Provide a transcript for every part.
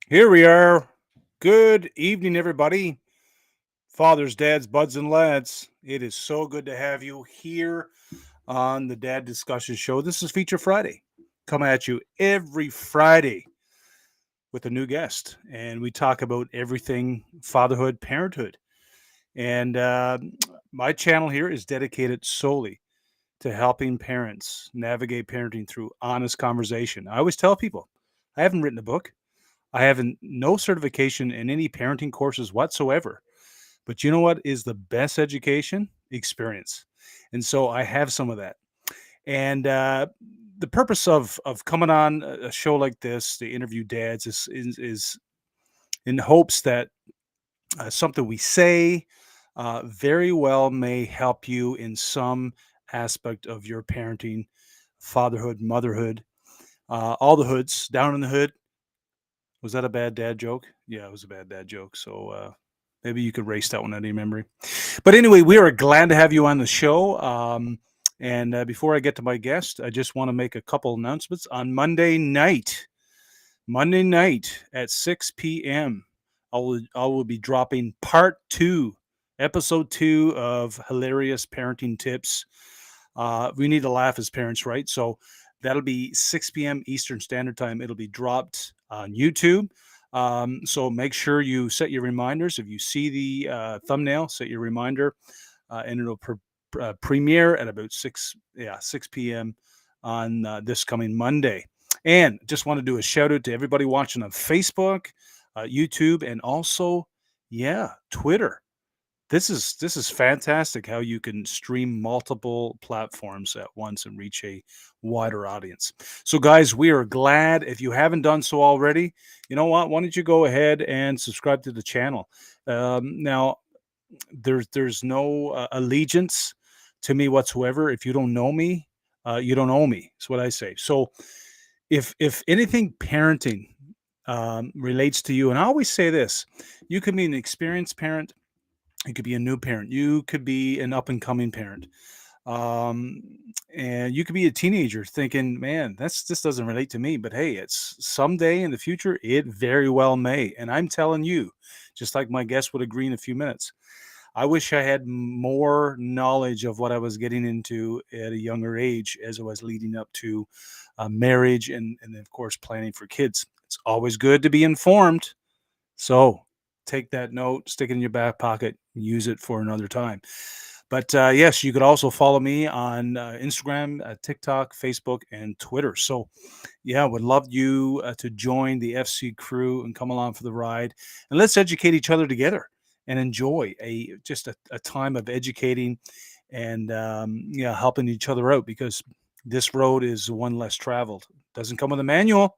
Here we are. Good evening, everybody. Fathers, dads, buds, and lads. It is so good to have you here on the Dad Discussion Show. This is Feature Friday. Come at you every Friday with a new guest. And we talk about everything fatherhood, parenthood. And my channel here is dedicated solely to helping parents navigate parenting through honest conversation. I always tell people, I haven't written a book. I haven't no certification in any parenting courses whatsoever. But you know what is the best education? Experience. And so I have some of that. And the purpose of coming on a show like this to interview dads is in hopes that something we say very well may help you in some aspect of your parenting, fatherhood, motherhood, all the hoods down in the hood. Was that a bad dad joke? Yeah, it was a bad dad joke. So Maybe you could erase that one out of your memory. But anyway, we are glad to have you on the show. And before I get to my guest, I just want to make a couple announcements. On Monday night at 6 p.m., I will be dropping part 2, episode 2 of Hilarious Parenting Tips. We need to laugh as parents, right? So that'll be 6 p.m. Eastern Standard Time. It'll be dropped on YouTube. So make sure you set your reminders. If you see the thumbnail, set your reminder, and it'll premiere at about 6 p.m. on this coming Monday. And just want to do a shout out to everybody watching on Facebook, YouTube, and also, Twitter. This is fantastic how you can stream multiple platforms at once and reach a wider audience. So, guys, we are glad. If you haven't done so already, you know what? Why don't you go ahead and subscribe to the channel? Now, there's no allegiance to me whatsoever. If you don't know me, you don't owe me. That's what I say. So, if anything parenting relates to you, and I always say this, you could be an experienced parent. You could be a new parent. You could be an up and coming parent. Um, and you could be a teenager thinking, man, this doesn't relate to me. But hey, it's someday in the future, it very well may. And I'm telling you, just like my guest would agree in a few minutes, I wish I had more knowledge of what I was getting into at a younger age as I was leading up to marriage and then, of course, planning for kids. It's always good to be informed. So take that note, stick it in your back pocket, use it for another time. But yes, you could also follow me on Instagram, TikTok, Facebook, and Twitter. So, would love you to join the FC crew and come along for the ride. And let's educate each other together and enjoy just a time of educating and helping each other out, because this road is one less traveled. Doesn't come with a manual,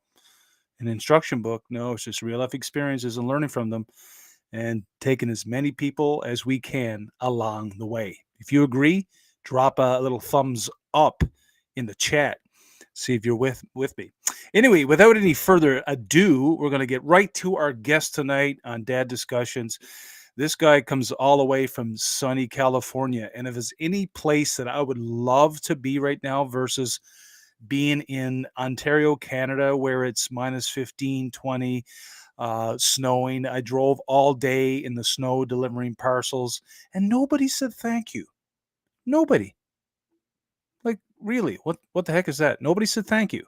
an instruction book. No, it's just real life experiences and learning from them, and taking as many people as we can along the way. If you agree, drop a little thumbs up in the chat. See if you're with me. Anyway, without any further ado, we're going to get right to our guest tonight on Dad Discussions. This guy comes all the way from sunny California. And if there's any place that I would love to be right now versus being in Ontario, Canada, where it's minus 15, 20, snowing. I drove all day in the snow delivering parcels, and nobody said thank you. Nobody. Like, really, what the heck is that? Nobody said thank you.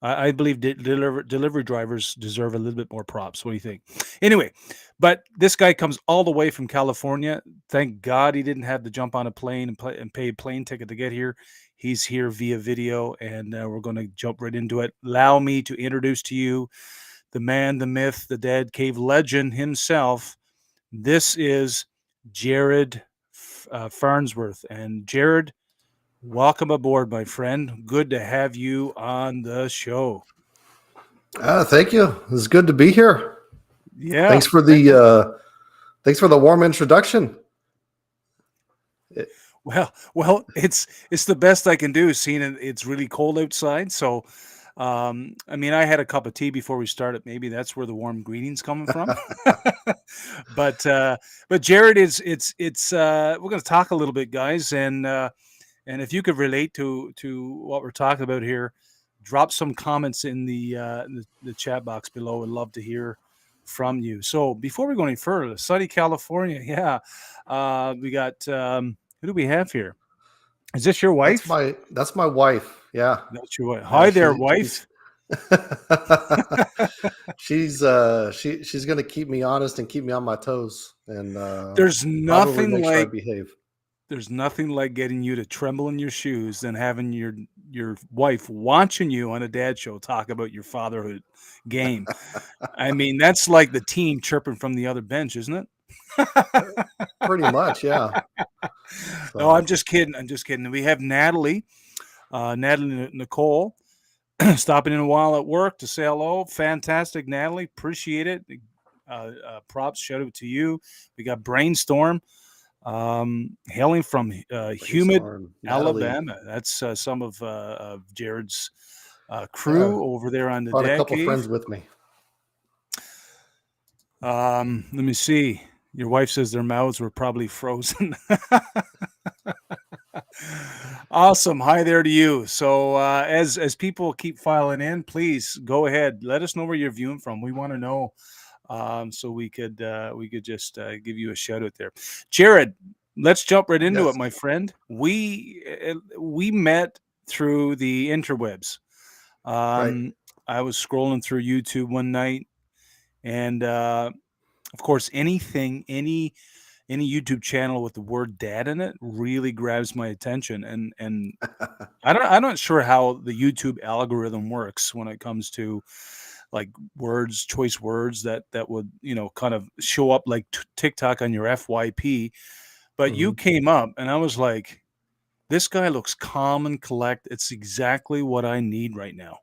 I believe delivery drivers deserve a little bit more props. What do you think? Anyway, but this guy comes all the way from California. Thank God he didn't have to jump on a plane and pay a plane ticket to get here. He's here via video, and we're going to jump right into it. Allow me to introduce to you the man, the myth, the Dad Cave legend himself. This is Jarod Farnsworth. And Jarod, welcome aboard, my friend. Good to have you on the show. Thank you. It's good to be here. Yeah. Thanks for the warm introduction. Well, it's the best I can do, seeing it's really cold outside. So, I mean, I had a cup of tea before we started. Maybe that's where the warm greetings coming from. But Jarod, it's we're going to talk a little bit, guys, and if you could relate to what we're talking about here, drop some comments in the chat box below. I'd love to hear from you. So before we go any further, sunny California, we got who do we have here? Is this your wife? That's my wife. Yeah. That's your wife. Hi there, wife. She's going to keep me honest and keep me on my toes, and there's nothing make like sure I behave. There's nothing like getting you to tremble in your shoes than having your wife watching you on a dad show talk about your fatherhood game. I mean, that's like the team chirping from the other bench, isn't it? Pretty much, yeah. So. No, I'm just kidding. We have Natalie Nicole stopping in a while at work to say hello. Fantastic, Natalie. Appreciate it. Props, shout out to you. We got Brainstorm. Hailing from humid Alabama. That's some of Jarod's crew over there on the deck. A couple friends with me. Let me see. Your wife says their mouths were probably frozen. Awesome. Hi there to you. So as people keep filing in, please go ahead. Let us know where you're viewing from. We want to know, so we could just give you a shout out there. Jarod, let's jump right into it, Yes. my friend. We met through the interwebs. Right. I was scrolling through YouTube one night, and of course, any YouTube channel with the word "dad" in it really grabs my attention, and I'm not sure how the YouTube algorithm works when it comes to like choice words that would kind of show up like TikTok on your FYP. But you Mhm. came up, and I was like, this guy looks calm and collect. It's exactly what I need right now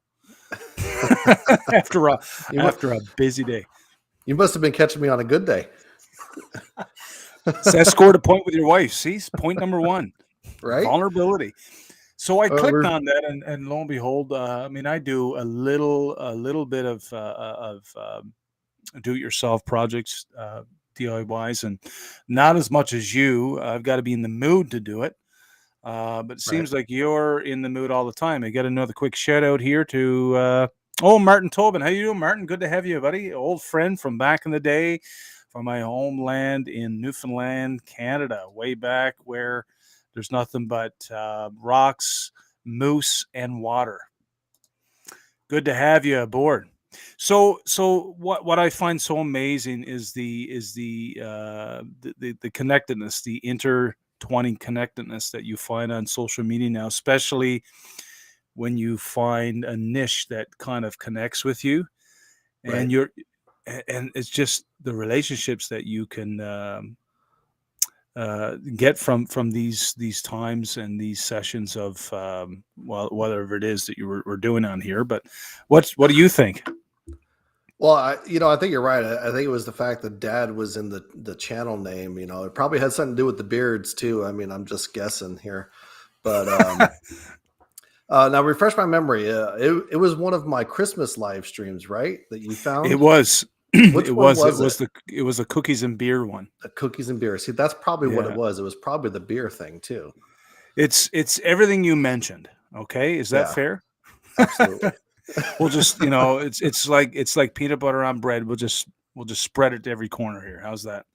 after a You mu after a busy day. you must have been catching me on a good day, So I scored a point with your wife. See, point number one, right? vulnerability. So I clicked We're on that, and lo and behold, I mean, I do a little bit of do-it-yourself projects, DIYs, and not as much as you. I've got to be in the mood to do it. But it right. seems like you're in the mood all the time. I got another quick shout out here to Martin Tobin. How you doing, Martin? Good to have you, buddy. Old friend from back in the day, from my homeland in Newfoundland, Canada, way back where there's nothing but rocks, moose, and water. Good to have you aboard. So what I find so amazing is the connectedness, the intertwining connectedness that you find on social media now, especially when you find a niche that kind of connects with you, Right. and and it's just the relationships that you can get from these times and these sessions of well, whatever it is that we're doing on here. But what do you think? Well, I think you're right. I think it was the fact that Dad was in the channel name. It probably had something to do with the beards too. I mean, I'm just guessing here, but now refresh my memory. It was one of my Christmas live streams, right? That you It found. was. Which It one was. was it? It was the cookies and beer one. The cookies and beer. See, that's probably what it Yeah. was. It was probably the beer thing too. It's everything you mentioned. Okay, is that Yeah, fair? absolutely. We'll just, it's like peanut butter on bread. We'll just spread it to every corner here. How's that?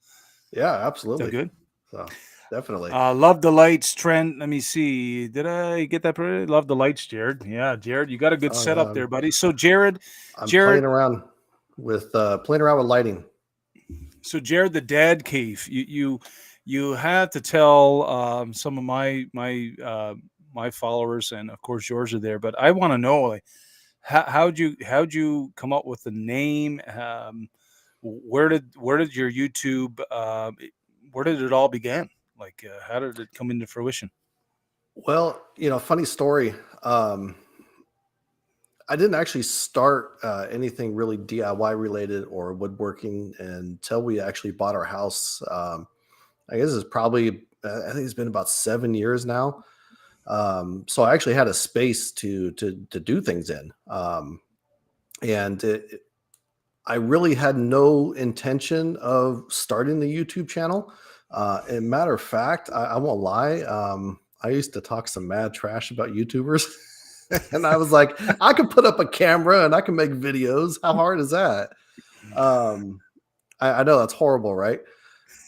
Yeah, Is that absolutely. good? So definitely. Love the lights, Trent. Let me see. Did I get that? Love the lights, Jared. Yeah, Jared, you got a good Oh yeah, setup there, buddy. So Jared, I'm Jared, playing around with lighting. so Jared, the dad cave. You have to tell some of my followers, and of course yours are there. But I want to know, like, how'd you come up with the name? Where did your YouTube where did it all begin? Like, how did it come into fruition? Well, funny story. I didn't actually start anything really DIY related or woodworking until we actually bought our house. I guess it's probably, I think it's been about 7 years now. So I actually had a space to do things in, and I really had no intention of starting the YouTube channel. And matter of fact, I won't lie. I used to talk some mad trash about YouTubers. And I was like, I could put up a camera and I can make videos. How hard is that? Um, I know that's horrible, right?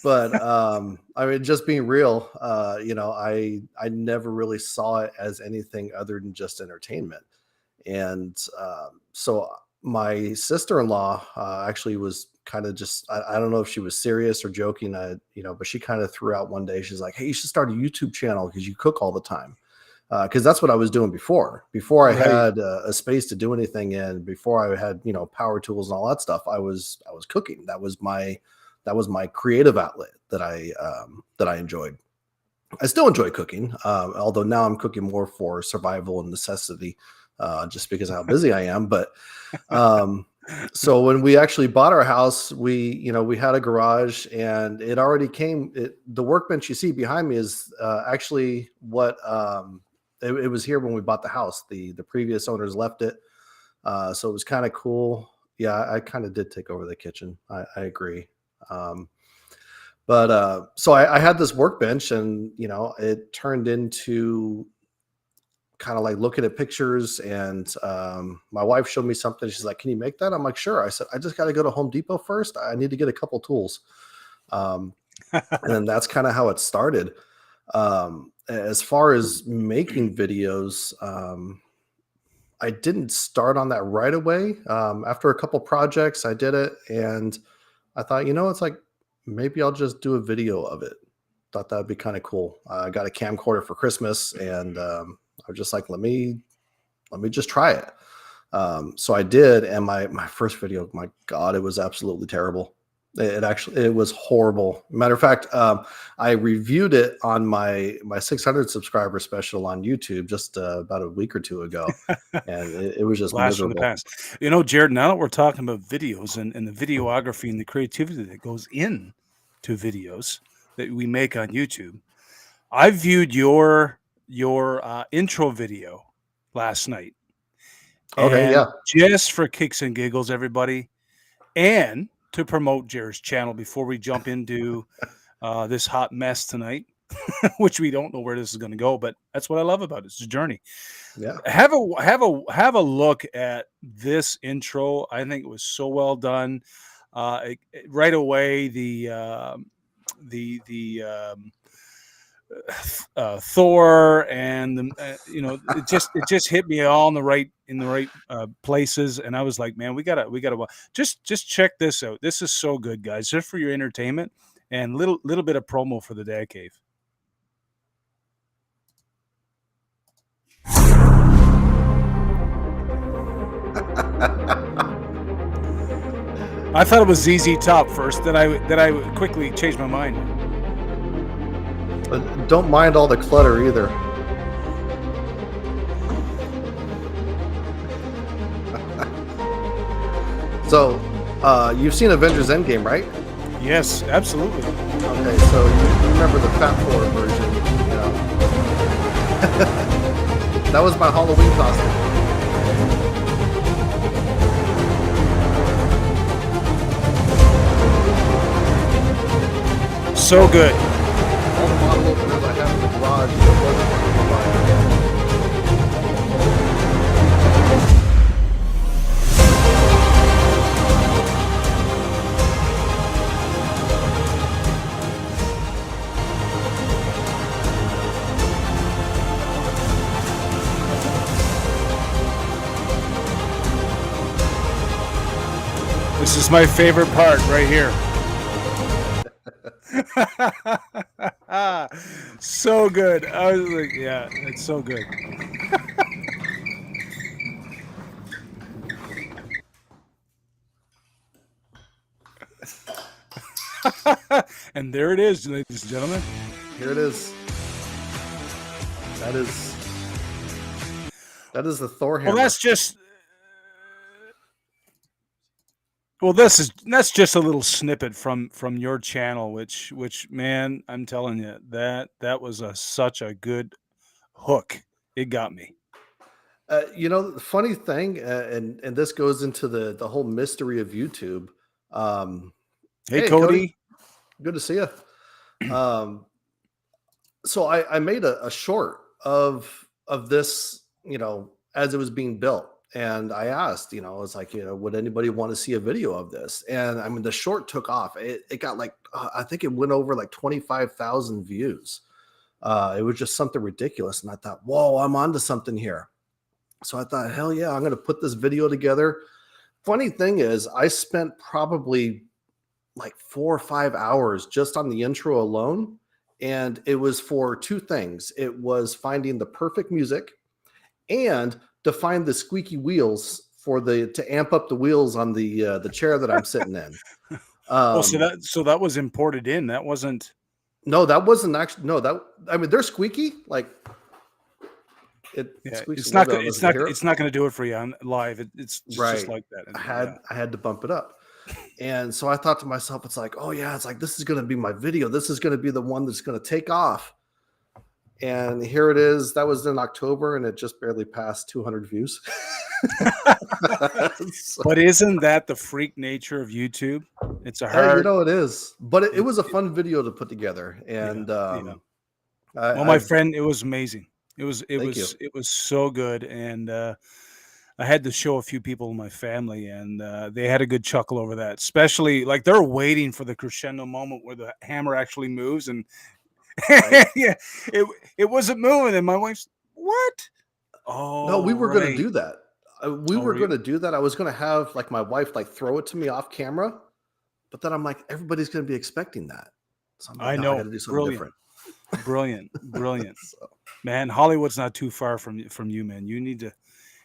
But I mean, just being real, I never really saw it as anything other than just entertainment. And so my sister-in-law actually was kind of just, I don't know if she was serious or joking, but she kind of threw out one day, she's like, hey, you should start a YouTube channel because you cook all the time. Because that's what I was doing before I Right. had a space to do anything in, before I had power tools and all that stuff. I was cooking. That was my creative outlet that I enjoyed. I still enjoy cooking, although now I'm cooking more for survival and necessity, just because of how busy I am. But um, so when we actually bought our house, we had a garage, and it already came. The workbench you see behind me is actually what it was here when we bought the house. The previous owners left it, so it was kind of cool. Yeah, I kind of did take over the kitchen. I agree. Um, But so I had this workbench, and it turned into kind of like looking at pictures. And my wife showed me something. She's like, "Can you make that?" I'm like, "Sure." I said, "I just got to go to Home Depot first. I need to get a couple tools." Um, and then that's kind of how it started. As far as making videos, I didn't start on that right away. After a couple projects, I did it, and I thought, it's like maybe I'll just do a video of it. Thought that'd be kind of cool. I got a camcorder for Christmas, and I was just like, let me just try it. So I did, and my first video, my God, it was absolutely terrible. It was horrible. Matter of fact, I reviewed it on my 600 subscriber special on YouTube just about a week or two ago, and it was just Blast from the miserable. past. Jared, now that we're talking about videos and the videography and the creativity that goes in to videos that we make on YouTube, I viewed your intro video last night, Okay, and yeah, just for kicks and giggles, everybody, and to promote Jared's channel before we jump into this hot mess tonight, which we don't know where this is going to go, but that's what I love about it. It's a journey. yeah. Have a look at this intro. I think it was so well done. Right away, the Thor and it just hit me all in the right places, and I was like, man, we gotta just check this out. This is so good, guys, just for your entertainment and little bit of promo for the Dad Cave. I thought it was ZZ Top first. Then I quickly changed my mind. Don't mind all the clutter either. So, you've seen Avengers Endgame, right? Yes, absolutely. Okay, so you remember the Fat Thor version, That was my Halloween costume. So good. All the bottle openers I have in the garage, it wasn't This is my favorite part right here. So good. I was like, yeah, it's so good. And there it is, ladies and gentlemen. Here it is. That is the Thor hammer. Well, that's just a little snippet from your channel, which man, I'm telling you, that was such a good hook. It got me. The funny thing, and this goes into the whole mystery of YouTube. Hey, Cody. Good to see you. So I made a short of this, as it was being built. And I asked, it's like, would anybody want to see a video of this? And I mean, the short took off. It got like, I think it went over like 25,000 views. It was just something ridiculous. And I thought, whoa, I'm onto something here. So I thought, hell yeah, I'm going to put this video together. Funny thing is, I spent probably like 4 or 5 hours just on the intro alone. And it was for two things. It was finding the perfect music and to find the squeaky wheels to amp up the wheels on the chair that I'm sitting in. So that was imported in. That wasn't. No, that wasn't actually. No, I mean, they're squeaky. Like it's not going to do it for you on live. It's right. Just like that. I had to bump it up. And so I thought to myself, it's like, oh yeah, it's like, this is going to be my video. This is going to be the one that's going to take off. And here it is. That was in October, and it just barely passed 200 views. So, But isn't that the freak nature of YouTube? It's a you hard. know, it is. But it It, was a it, fun video to put together. yeah, And yeah. Well, my I've friend, it was amazing. thank you. It was so good, and I had to show a few people in my family, and they had a good chuckle over that. Especially like they're waiting for the crescendo moment where the hammer actually moves, and Right. yeah, it it wasn't moving, and my wife's what? No, we Oh, were going to right. do that. We Oh, were were going you? to do that. I was going to have like my wife like throw it to me off camera, but then I'm like, everybody's going to be expecting that. So I'm like, I no, I got know. to do something Brilliant, different. brilliant, brilliant. So, Man, Hollywood's not too far from you, man. oh, You need to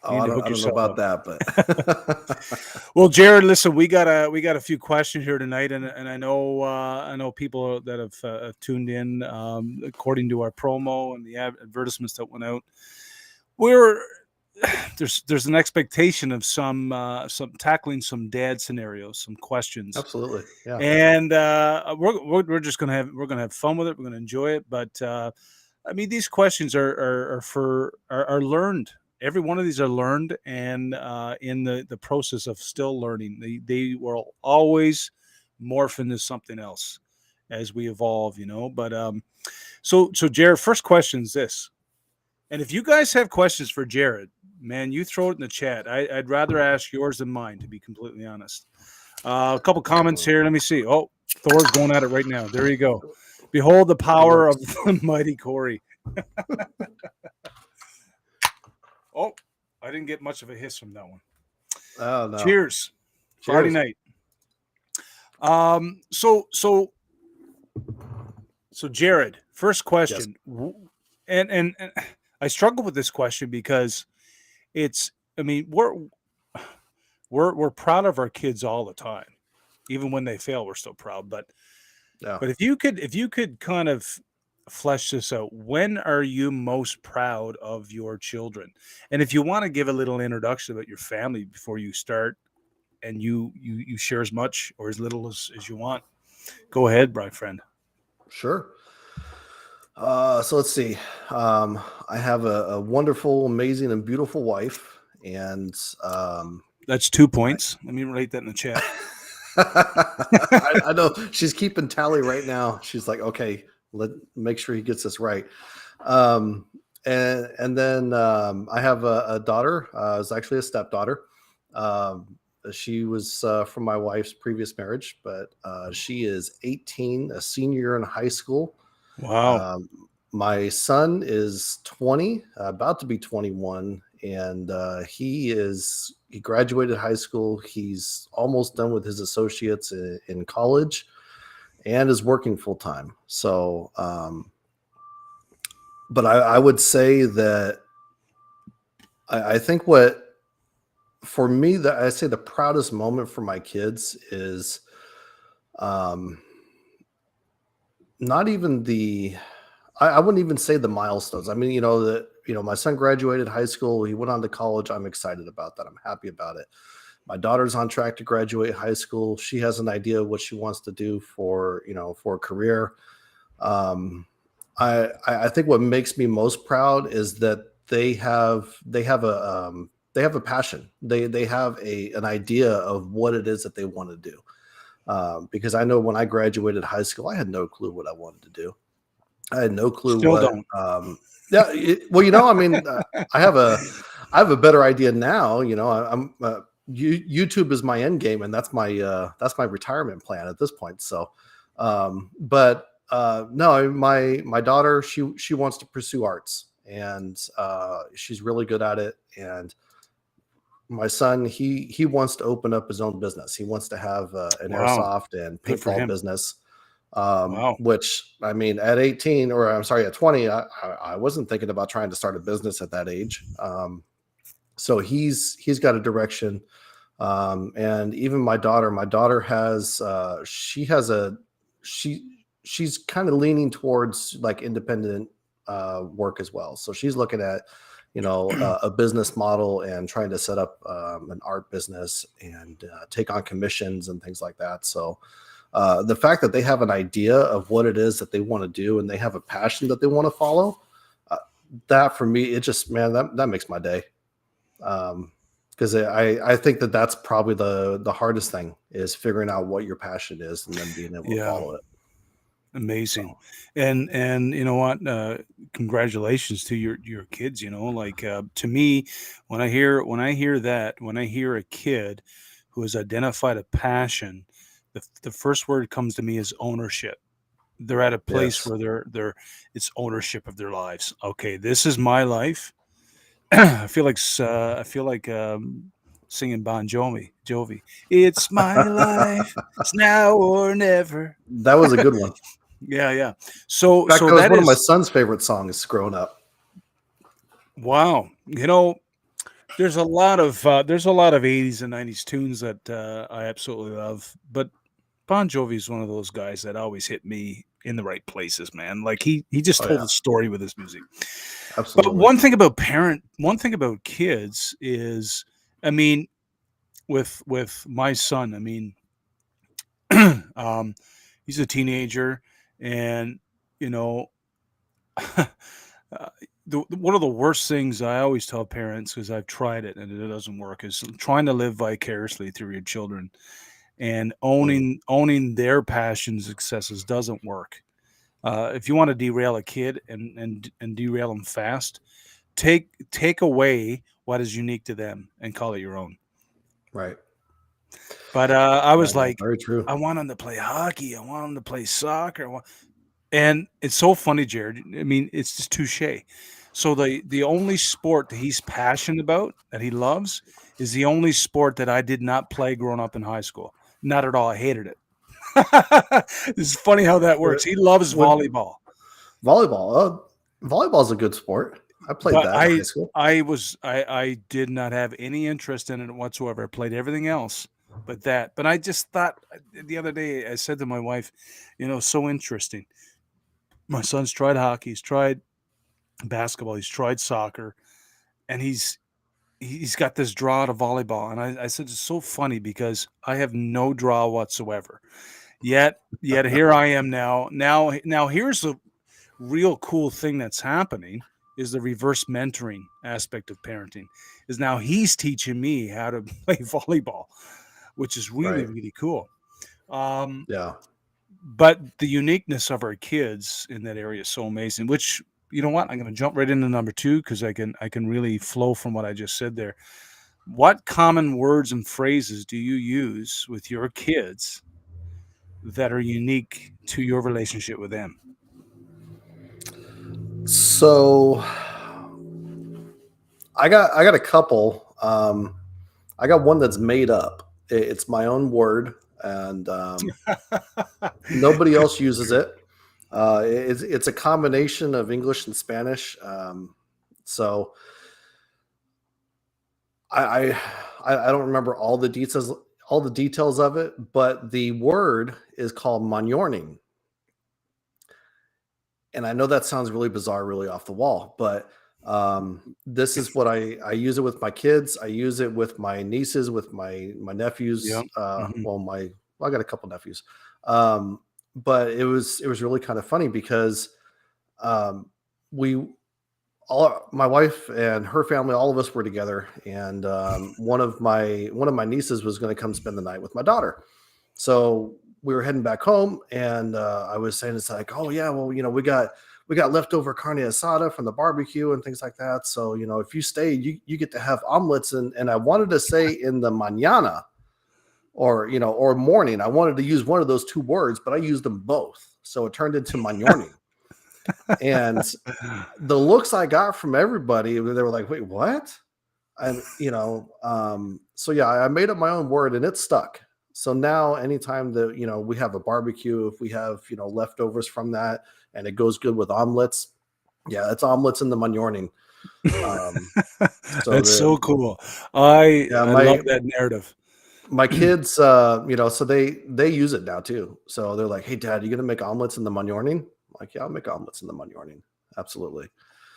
I hook don't know yourself about up. that, but Well, Jared, listen, we got a few questions here tonight, and I know people that have tuned in according to our promo and the advertisements that went out. We're there's an expectation of some tackling some dad scenarios, some questions, absolutely. Yeah. and we're just we're gonna have fun with it. We're gonna enjoy it, but I mean, these questions are learned. Every one of these are learned, and in the process of still learning, they will always morph into something else as we evolve, you know. But so Jared, first question is this, and if you guys have questions for Jared, man, you throw it in the chat. I'd rather ask yours than mine, to be completely honest. A couple comments here. Let me see. Oh, Thor's going at it right now. There you go. Behold the It power works. of the mighty Corey. Oh, I didn't get much of a hiss from that one. Oh no. Cheers. Friday Cheers. night. Um, so so so Jared, first Yes. question. And I struggle with this question because it's I mean, we're proud of our kids all the time. Even when they fail, we're still proud. Yeah. But if you could kind of flesh this out, when are you most proud of your children? And if you want to give a little introduction about your family before you start, and you share as much or as little as you want, go ahead, my friend. Sure. So let's see. I have a wonderful, amazing, and beautiful wife, and That's 2 my points. Let me write that in the chat. I know she's keeping tally right now. She's like, okay, let make sure he gets this right. Um, and then I have a daughter. It's actually a stepdaughter. Um, she was from my wife's previous marriage, but she is 18, a senior in high school. Wow. Um, my son is 20, about to be 21, and he graduated high school. He's almost done with his associates in college and is working full time. So, but I would say that I think what for me that I say the proudest moment for my kids is um, not even I wouldn't even say the milestones. I mean, my son graduated high school. He went on to college. I'm excited about that. I'm happy about it. My daughter's on track to graduate high school. She has an idea of what she wants to do for a career. Um, I think what makes me most proud is that they have a passion. They have an idea of what it is that they want to do. Because I know when I graduated high school, I had no clue what I wanted to do. I had no clue Still what. don't. Yeah, well, I mean, I have a better idea now. I'm YouTube is my end game, and that's my retirement plan at this point. So, but no, my daughter she wants to pursue arts, and she's really good at it. And my son he wants to open up his own business. He wants to have an Wow. airsoft and Good for paintball him. business. Wow. Which I mean, at 18, or I'm sorry, at 20, I wasn't thinking about trying to start a business at that age. So he's got a direction. And even my daughter has she's kind of leaning towards like independent work as well. So she's looking at a business model and trying to set up an art business and take on commissions and things like that. So the fact that they have an idea of what it is that they want to do and they have a passion that they want to follow, that for me, it just, man, that makes my day. Because I think that that's probably the hardest thing, is figuring out what your passion is and then being able to Yeah, follow it. amazing. So And you know what? Congratulations to your kids. You know, like to me, when I hear a kid who has identified a passion, the first word comes to me is ownership. They're at a place yes. where they're it's ownership of their lives. Okay, this is my life. I feel like singing Bon Jovi. It's my life. It's now or never. That was a good one. Yeah, yeah. In fact, So that was that one of my is son's favorite songs growing up. wow. You know, there's a lot of 80s and 90s tunes that I absolutely love, but Bon Jovi is one of those guys that always hit me in the right places, man. Like he just Oh told yeah, a story with his music. But absolutely. one thing about kids is, I mean, with my son, I mean, um, he's a teenager, and you know, uh, one of the worst things I always tell parents, because I've tried it and it doesn't work, is trying to live vicariously through your children, and Mm, owning their passions, successes doesn't work. If you want to derail a kid and derail them fast, take away what is unique to them and call it your own. right. But I Yeah, was no, like, very true. I want him to play hockey. I want him to play soccer. And it's so funny, Jared. I mean, it's just touche. So the only sport that he's passionate about, that he loves, is the only sport that I did not play growing up in high school. Not at all. I hated it. It's funny how that What, works. He loves what volleyball. volleyball? Volleyball is a good sport. I played But that in high school. I did not have any interest in it whatsoever. I played everything else but that. But I just thought the other day I said to my wife, you know, so interesting. My son's tried hockey, he's tried basketball, he's tried soccer, and he's got this draw to volleyball. And I said it's so funny because I have no draw whatsoever. Yet here I am now. Now here's the real cool thing that's happening is the reverse mentoring aspect of parenting is now he's teaching me how to play volleyball, which is really Right. really cool. um, Yeah. but the uniqueness of our kids in that area is so amazing, which you know what, I'm going to jump right into number two because I can really flow from what I just said there. What common words and phrases do you use with your kids that are unique to your relationship with them? So I got a couple. I got one that's made up. It's my own word, and nobody else uses it. It's a combination of English and Spanish. So I, I don't remember all the details of it, but the word is called "magnorning," and I know that sounds really bizarre, really off the wall, but this is what I use it with my kids. I use it with my nieces, with my Yeah. nephews. Hmm. I got a couple nephews, um, but it was really kind of funny because um, we all my wife and her family, all of us were together, and one of my nieces was going to come spend the night with my daughter. So we were heading back home, and I was saying it's like, oh yeah, well, we got leftover carne asada from the barbecue and things like that. So if you stay, you get to have omelets, and I wanted to say in the mañana or morning. I wanted to use one of those two words, but I used them both, so it turned into magnorning. And the looks I got from everybody, they were like, "Wait, what?" And so yeah, I made up my own word, and it stuck. So now, anytime that we have a barbecue, if we have leftovers from that, and it goes good with omelets, yeah, it's omelets in the morning. Um, so That's so the cool. I yeah, I love that narrative. my kids, so they use it now too. So they're like, "Hey, Dad, you gonna make omelets in the morning?" I'm like, "Yeah, I'll make omelets in the morning. Absolutely."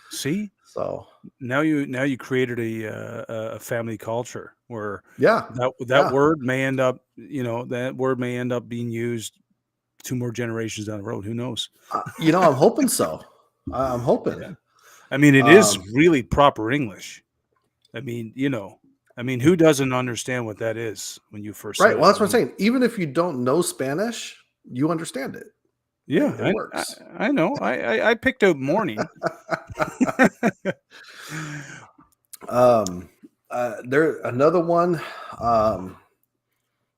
See, So now you created a family culture where yeah, that yeah. word may end up, that word may end up being used two more generations down the road. Who knows? I'm hoping so. I'm hoping. Yeah. I mean, it is Um, really proper English. I mean, who doesn't understand what that is when you first right. said Well, it? that's what I'm saying. Even if you don't know Spanish, you understand it. Yeah, It works. I know. I picked out morning. um, there another one. Um,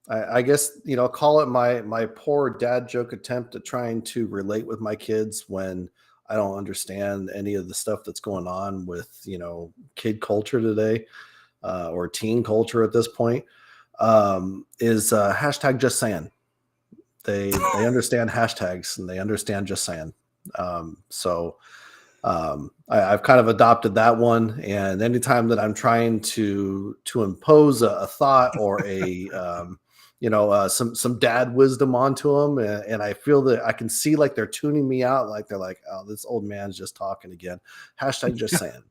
I guess call it my poor dad joke attempt at trying to relate with my kids when I don't understand any of the stuff that's going on with kid culture today, or teen culture at this point. Is hashtag just saying. They understand hashtags and they understand just saying. I've kind of adopted that one, and anytime that I'm trying to impose a thought or a some dad wisdom onto them, and I feel that I can see like they're tuning me out, like they're like, oh, this old man's just talking again. Hashtag just saying.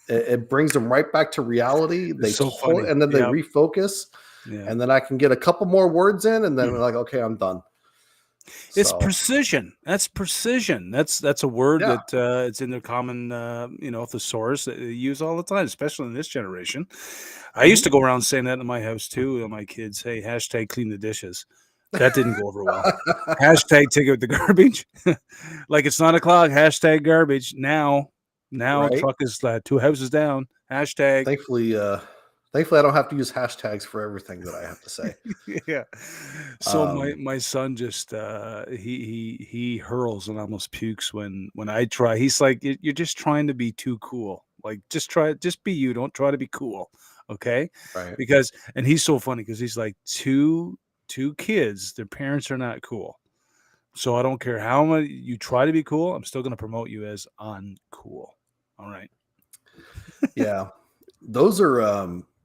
It brings them right back to reality. It's so funny. And then they Yeah, refocus, yeah. and then I can get a couple more words in, and then we're like, okay, I'm done. It's So precision. That's precision. That's a word yeah. that it's in their common thesaurus that they use all the time, especially in this generation. I used to Mhm. go around saying that in my house too. To my kids, hey, hashtag clean the dishes. That didn't go over well. Hashtag take out the garbage. Like it's 9 o'clock. Hashtag garbage. Now Right. truck is 2 houses down. Hashtag. Thankfully, thankfully, I don't have to use hashtags for everything that I have to say. Yeah. So my Um, my son just he hurls and almost pukes when I try. He's like, You're just trying to be too cool. Like just be you. Don't try to be cool. Okay?" right. Because and he's so funny because he's like two kids, their parents are not cool. So I don't care how much you try to be cool, I'm still going to promote you as uncool. All right. Yeah. Those are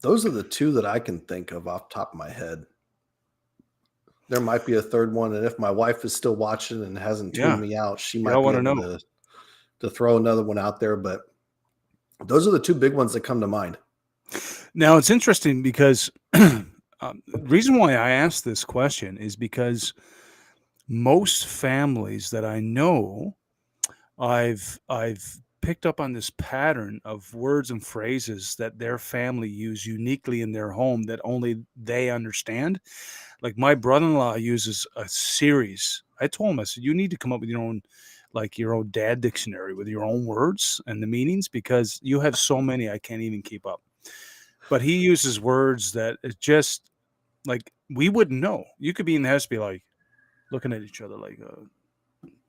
the two that I can think of off the top of my head. There might be a third one, and if my wife is still watching and hasn't tuned Yeah. me out, she Y'all might be want to able know. to throw another one out there. But those are the two big ones that come to mind. Now it's interesting because reason why I asked this question is because most families that I know, I've picked up on this pattern of words and phrases that their family use uniquely in their home that only they understand. Like my brother-in-law uses a series. I told him, I said, you need to come up with your own dad dictionary with your own words and the meanings because you have so many I can't even keep up. But he uses words that it just like we wouldn't know. You could be in the house, be like looking at each other, like,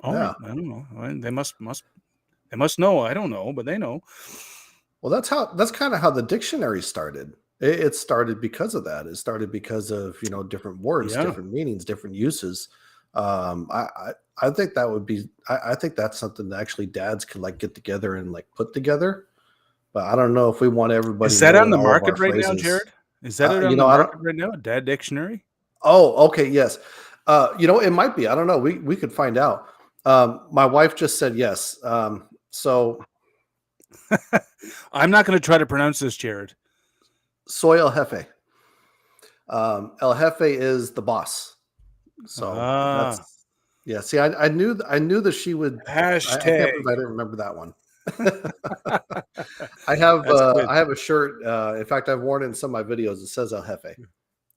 all right, Yeah. I don't know. They must know. I don't know, but they know. Well, that's kind of how the dictionary started. It started because of that. It started because of different words, Yeah. different meanings, different uses. I think that would be. I think that's something that actually dads could like get together and like put together. But I don't know if we want everybody Is that on knowing the all of market our right now, phrases. Jared? Is that it You on the know, I don't. market right now? A dad dictionary? Oh, okay, yes. It might be. I don't know. We could find out. My wife just said yes. So I'm not going to try to pronounce this, Jared. soy el jefe. El jefe is the boss. So Ah, that's yeah. See, I knew that she would. I can't hashtag. believe I didn't remember that one. That's good. I have a shirt. In fact, I've worn it in some of my videos. It says El Jefe,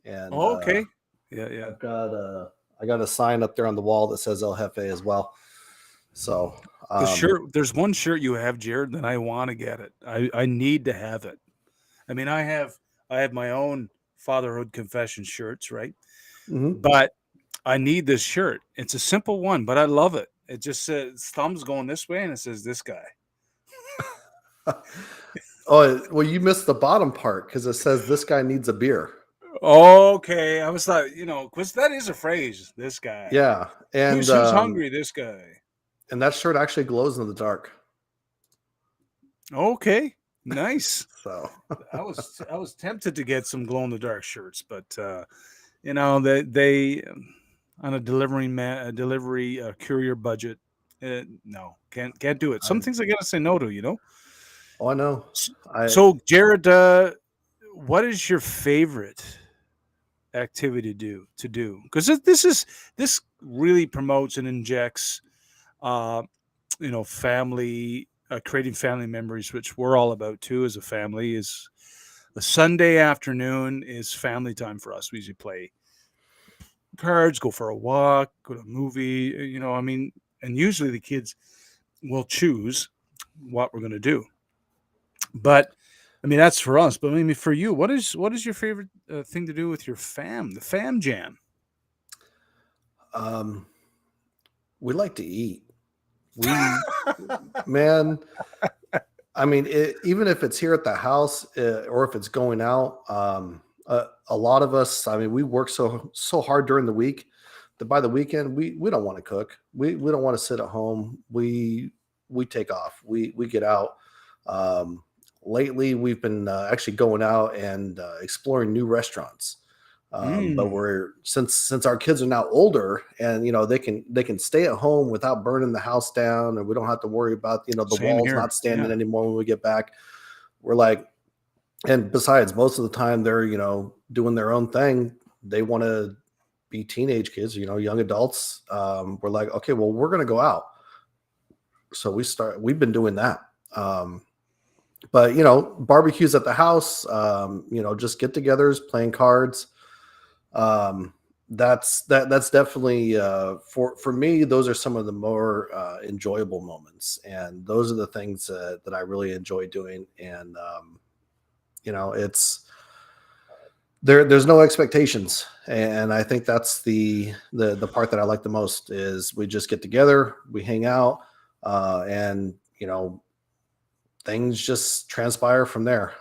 and Oh, okay. Yeah, yeah. I got a sign up there on the wall that says El Jefe as well. So The shirt. There's one shirt you have, Jared, that I want to get it. I need to have it. I mean, I have my own fatherhood confession shirts, right? mhm. But I need this shirt. It's a simple one, but I love it. It just says thumbs going this way, and it says this guy. Oh well, you missed the bottom part because it says this guy needs a beer. Okay, I was like, because that is a phrase. This guy. Yeah, Who's hungry? This guy. and that shirt actually glows in the dark. Okay, nice. So I was tempted to get some glow in the dark shirts, but they on a delivery courier budget. No, can't do it. Some I things I gotta say no to. oh I know S- I So, Jared, what is your favorite activity to do? Because this really promotes and injects, family creating family memories, which we're all about too as a family, is a Sunday afternoon is family time for us. We usually play cards, go for a walk, go to a movie, I mean, and usually the kids will choose what we're going to do. But I mean, that's for us. But I mean, for you, what is your favorite thing to do with your the fam jam? Um, we like to eat. We, man, I mean, even if it's here at the house or if it's going out, a lot of us, I mean, we work so hard during the week that by the weekend we don't want to cook. We don't want to sit at home. We take off. We get out. Um, Lately, we've been actually going out and exploring new restaurants. But Mm, we're since our kids are now older and they can stay at home without burning the house down, and we don't have to worry about the same walls here. not standing Yeah. anymore when we get back. We're like, and besides, most of the time they're doing their own thing. They want to be teenage kids, young adults. We're like, okay, well, we're gonna go out. So we've been doing that. But barbecues at the house, just get-togethers, playing cards. um that's definitely for me, those are some of the more enjoyable moments, and those are the things that I really enjoy doing. And it's there's no expectations, and I think that's the part that I like the most is we just get together, we hang out, and things just transpire from there.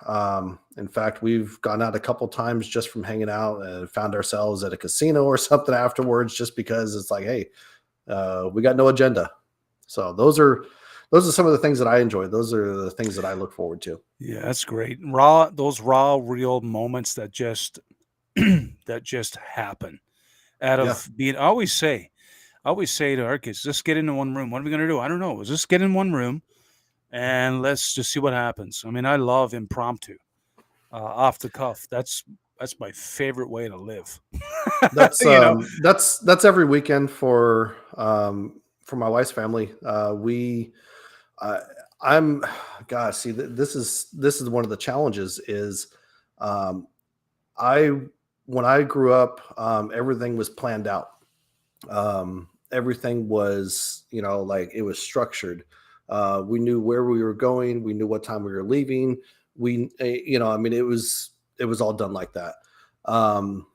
In fact, we've gone out a couple times just from hanging out and found ourselves at a casino or something afterwards, just because it's like, hey, we got no agenda. So those are some of the things that I enjoy. Those are the things that I look forward to. Yeah, that's great. Those raw, real moments that just that just happen out Yeah. of being. I always say to our kids, just get into one room. What are we going to do? I don't know. Just get in one room and let's just see what happens. I mean, I love impromptu, off the cuff. That's my favorite way to live. That's you know. that's every weekend for my wife's family. We uh, I'm gosh, see, this is one of the challenges is um I when I grew up, everything was planned out. Everything was, like, it was structured. We knew where we were going. We knew what time we were leaving. I mean, it was all done like that. Um,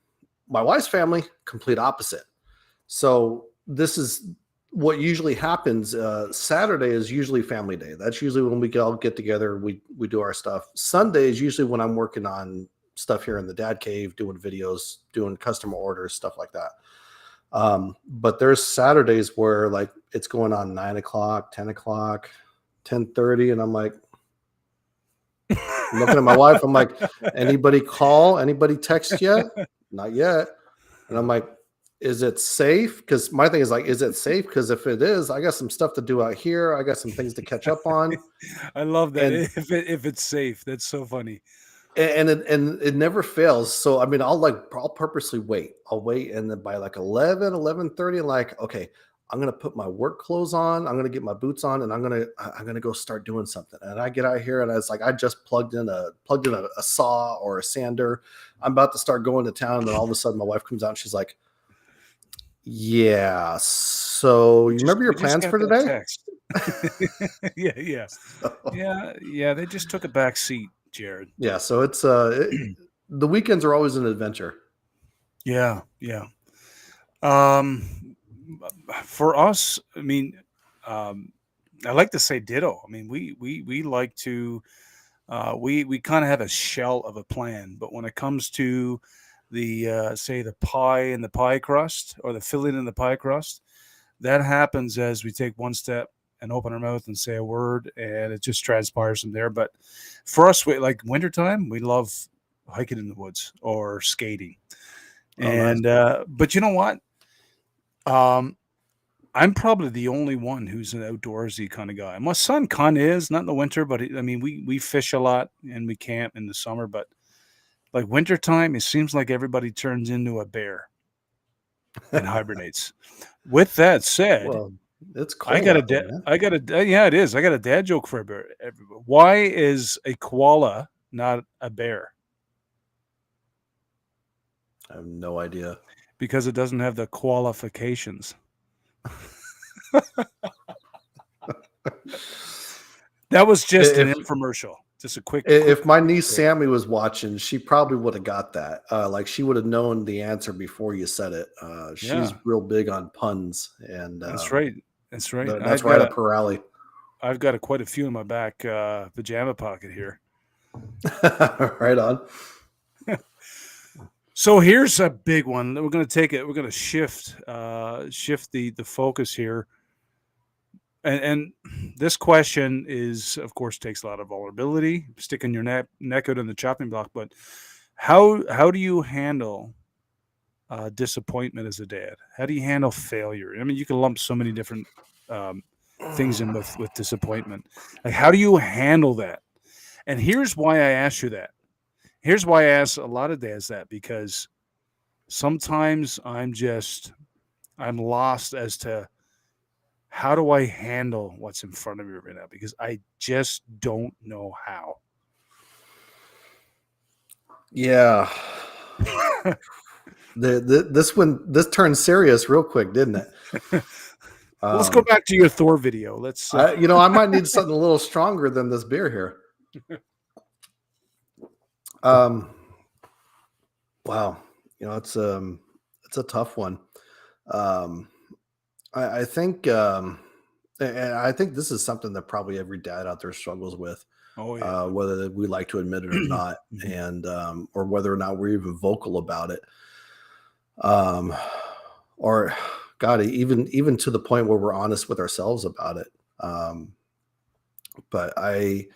my wife's family, complete opposite. So this is what usually happens. Saturday is usually family day. That's usually when we all get together. We do our stuff. Sunday is usually when I'm working on stuff here in the dad cave, doing videos, doing customer orders, stuff like that. But there's Saturdays where, like, it's going on 9 o'clock, 10 o'clock, 10:30, and I'm like, I'm looking at my wife. I'm like, anybody call? Anybody text yet? Not yet. And I'm like, is it safe? Because my thing is like, is it safe? Because if it is, I got some stuff to do out here. I got some things to catch up on. I love that. And If it's safe, that's so funny. and it never fails. So I mean, I'll purposely wait. I'll wait, and then by like 11:30, like, okay, I'm gonna put my work clothes on. I'm gonna get my boots on, and I'm gonna go start doing something. And I get out here, and it's like I just plugged in a saw or a sander. I'm about to start going to town, and then all of a sudden, my wife comes out, and she's like, "Yeah, so you remember your We just plans got for that today?" text. Yeah, yeah, yeah, yeah. They just took a back seat, Jared. Yeah, so the weekends are always an adventure. Yeah, yeah. Um, for us, I mean, um, I like to say ditto. I mean, we like to we kind of have a shell of a plan, but when it comes to the say the pie and the pie crust or the filling in the pie crust, that happens as we take one step and open our mouth and say a word, and it just transpires from there. But for us, like wintertime, we love hiking in the woods or skating. Oh, nice. And but you know what? Um, I'm probably the only one who's an outdoorsy kind of guy. My son kind of is, not in the winter, but I mean, we fish a lot and we camp in the summer. But like wintertime, it seems like everybody turns into a bear and hibernates. With that said, Well, It's I cold got a out there, dad. man. I got a yeah. It is. I got a dad joke for everybody. Why is a koala not a bear? I have no idea. Because it doesn't have the qualifications. That was just an If infomercial. Just a if my quick niece break. Sammy was watching, she probably would have got that. Like she would have known the answer before you said it. She's Yeah, real big on puns, and that's right. That's right. that's right up her alley. I've got quite a few in my back pajama pocket here. Right on. So here's a big one. We're going to take it. We're going to shift the focus here. And this question is, of course, takes a lot of vulnerability, sticking your neck out on the chopping block. But how do you handle disappointment as a dad? How do you handle failure? I mean, you can lump so many different things in with disappointment. Like, how do you handle that? And here's why I ask you that. Here's why I ask a lot of dads that, because sometimes I'm lost as to how do I handle what's in front of me right now, because I just don't know how. Yeah. This turned serious real quick, didn't it? Well, let's go back to your Thor video. Let's I might need something a little stronger than this beer here. Wow, it's a tough one. I think, and I think this is something that probably every dad out there struggles with, oh yeah. whether we like to admit it or not, and or whether or not we're even vocal about it. Or God, even to the point where we're honest with ourselves about it. But I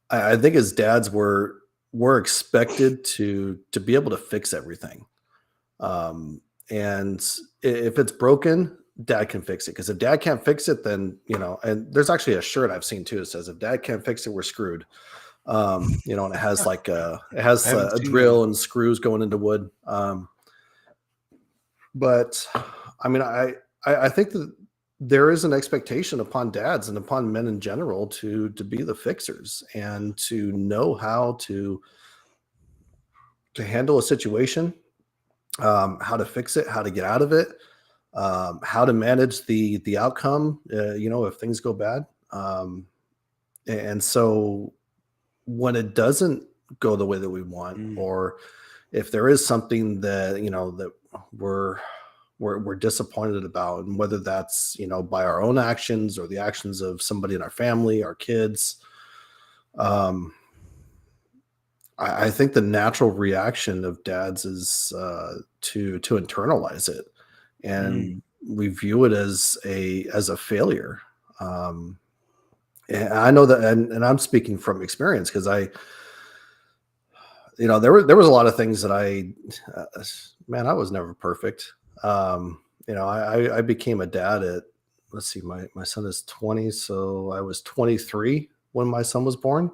think as dads we're expected to be able to fix everything. And if it's broken, dad can fix it. Because if dad can't fix it, then and there's actually a shirt I've seen too that says if dad can't fix it, we're screwed. And it has like I haven't a seen drill that. and screws going into wood. But I mean, I think that there is an expectation upon dads and upon men in general to be the fixers and to know how to handle a situation, how to fix it, how to get out of it, how to manage the outcome. If things go bad, and so when it doesn't go the way that we want, or if there is something that that we're disappointed about, and whether that's by our own actions or the actions of somebody in our family, our kids, I think the natural reaction of dads is to internalize it, and we view it as a failure. And I know that, and I'm speaking from experience, because there was a lot of things that I was never perfect. I became a dad at, let's see, my son is 20, so I was 23 when my son was born.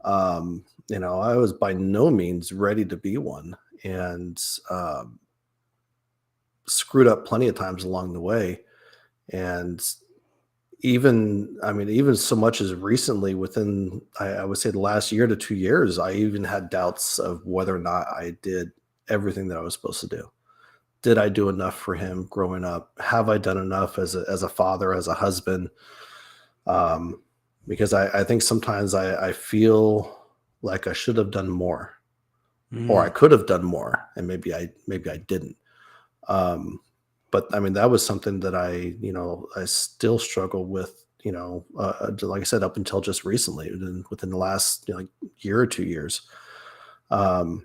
I was by no means ready to be one, and screwed up plenty of times along the way. And even so much as recently, within I would say the last year to 2 years, I even had doubts of whether or not I did everything that I was supposed to do. Did I do enough for him growing up? Have I done enough as a father, as a husband? Because I think sometimes I feel like I should have done more, or I could have done more, and maybe I didn't. But I mean, that was something that I still struggle with, like I said, up until just recently, within the last year or 2 years. And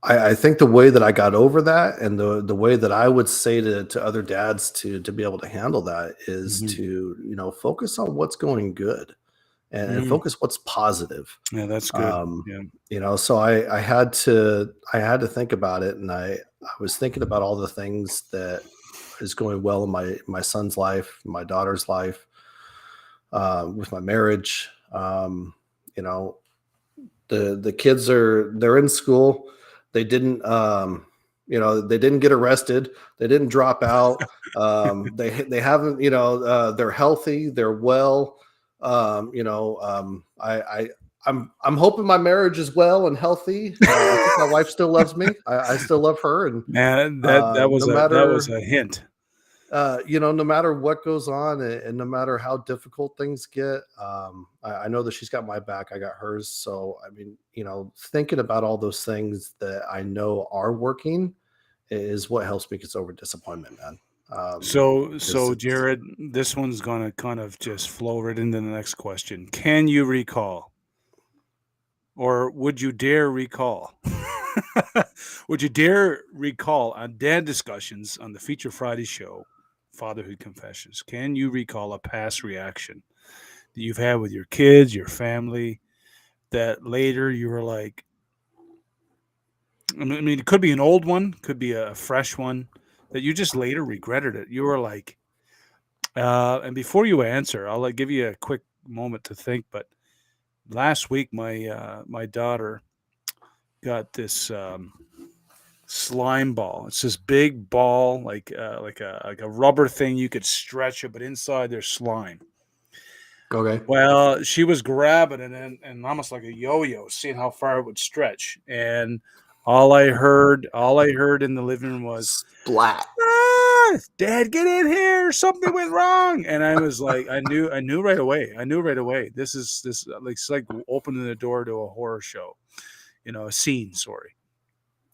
I think the way that I got over that, and the way that I would say to other dads to be able to handle that, is to focus on what's going good, and focus what's positive. Yeah, that's good. Yeah. So I had to think about it, and I was thinking about all the things that is going well in my son's life, my daughter's life, with my marriage. The kids they're in school. They didn't They didn't get arrested. They didn't drop out. They haven't, they're healthy. They're well. I'm hoping my marriage is well and healthy. I think my wife still loves me. I still love her. And Man, that was no a hint. no matter what goes on, and no matter how difficult things get, I know that she's got my back. I got hers. So, I mean, thinking about all those things that I know are working is what helps me get over disappointment, man. So, 'Cause it's Jared, this one's gonna kind of just flow right into the next question. Can you recall, or would you dare recall? Would you dare recall on dad discussions on the Feature Friday show, Fatherhood Confessions? Can you recall a past reaction that you've had with your kids, your family, that later you were like, I mean, it could be an old one, could be a fresh one, that you just later regretted it. You were like, and before you answer, I'll give you a quick moment to think. But last week, my daughter got this slime ball. It's this big ball, like a rubber thing. You could stretch it, but inside there's slime. okay. Well, she was grabbing it and almost like a yo-yo, seeing how far it would stretch. And all I heard in the living room was, Splat. Dad, get in here. Something went wrong. And I was like, I knew right away. This is like, it's like opening the door to a horror show, a scene, sorry.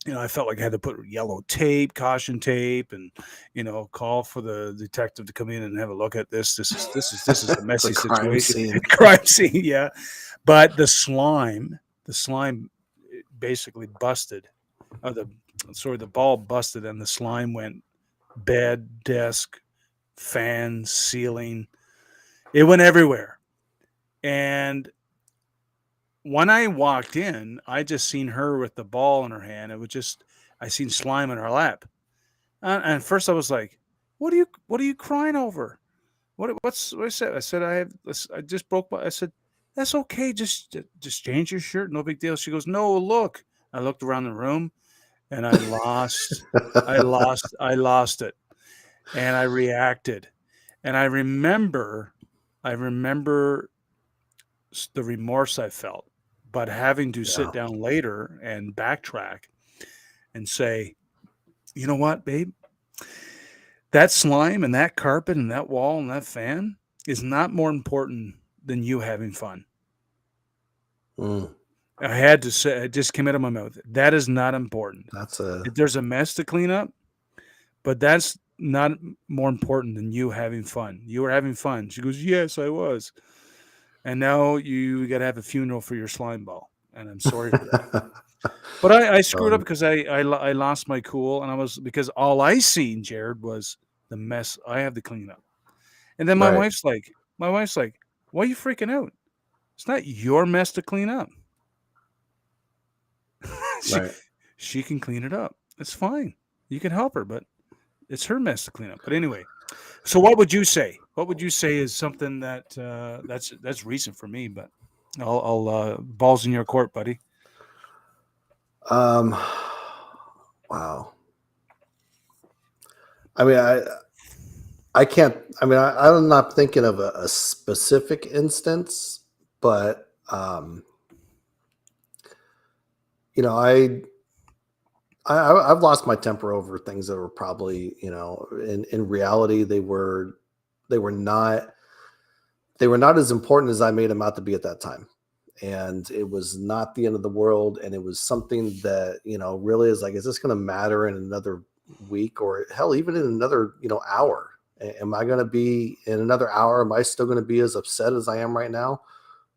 I felt like I had to put yellow tape, caution tape, and call for the detective to come in and have a look at this. This is a messy It's a crime situation, scene. crime scene, yeah. But the slime basically busted. The ball busted, and the slime went bed, desk, fan, ceiling. It went everywhere, and when I walked in, I just seen her with the ball in her hand. I seen slime in her lap. And first I was like, what are you crying over? What I said? I said, I just broke I said, that's okay. Just change your shirt. No big deal. She goes, no, look. I looked around the room and I lost it. And I reacted. And I remember the remorse I felt, but having to sit Yeah. down later and backtrack and say, you know what, babe, that slime and that carpet and that wall and that fan is not more important than you having fun. Mm, I had to say, it just came out of my mouth. That is not important. that's a There's a mess to clean up, but that's not more important than you having fun. You were having fun. She goes, yes, I was. And now you got to have a funeral for your slime ball. And I'm sorry for that. But I screwed up because I lost my cool, and because all I seen, Jared, was the mess I have to clean up. And then my right. wife's like, why are you freaking out? It's not your mess to clean up. she Right. she can clean it up. It's fine. You can help her, but it's her mess to clean up. But anyway, so what would you say? What would you say is something that's recent for me? But I'll balls in your court, buddy. Um, wow. I mean, I can't. I mean, I'm not thinking of a specific instance, but I've lost my temper over things that were probably, in reality they were not as important as I made them out to be at that time. And it was not the end of the world. And it was something that, really is like, is this going to matter in another week, or hell, even in another, hour? Am I going to be in another hour? Am I still going to be as upset as I am right now?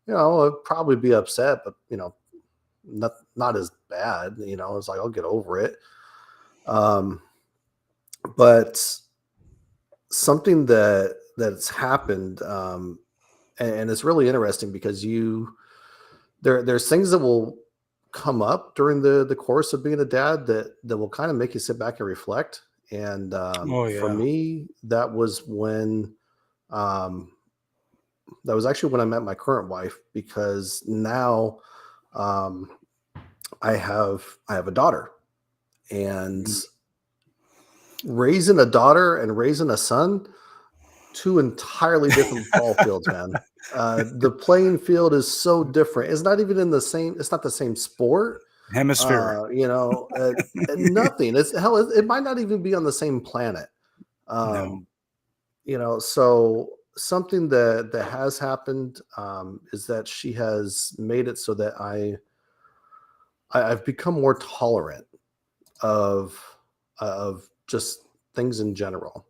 I'll probably be upset, but, not as bad, it's like, I'll get over it. But something that's happened, and it's really interesting because there's things that will come up during the course of being a dad that will kind of make you sit back and reflect. And Oh for yeah. me, that was actually when I met my current wife, because now I have a daughter, And Mm. raising a daughter and raising a son, two entirely different ball fields, man. The playing field is so different. It's not even in the same. It's not the same sport. Hemisphere. Nothing. It's hell. It might not even be on the same planet. No. Um, so something that has happened is that she has made it so that I've become more tolerant of just things in general,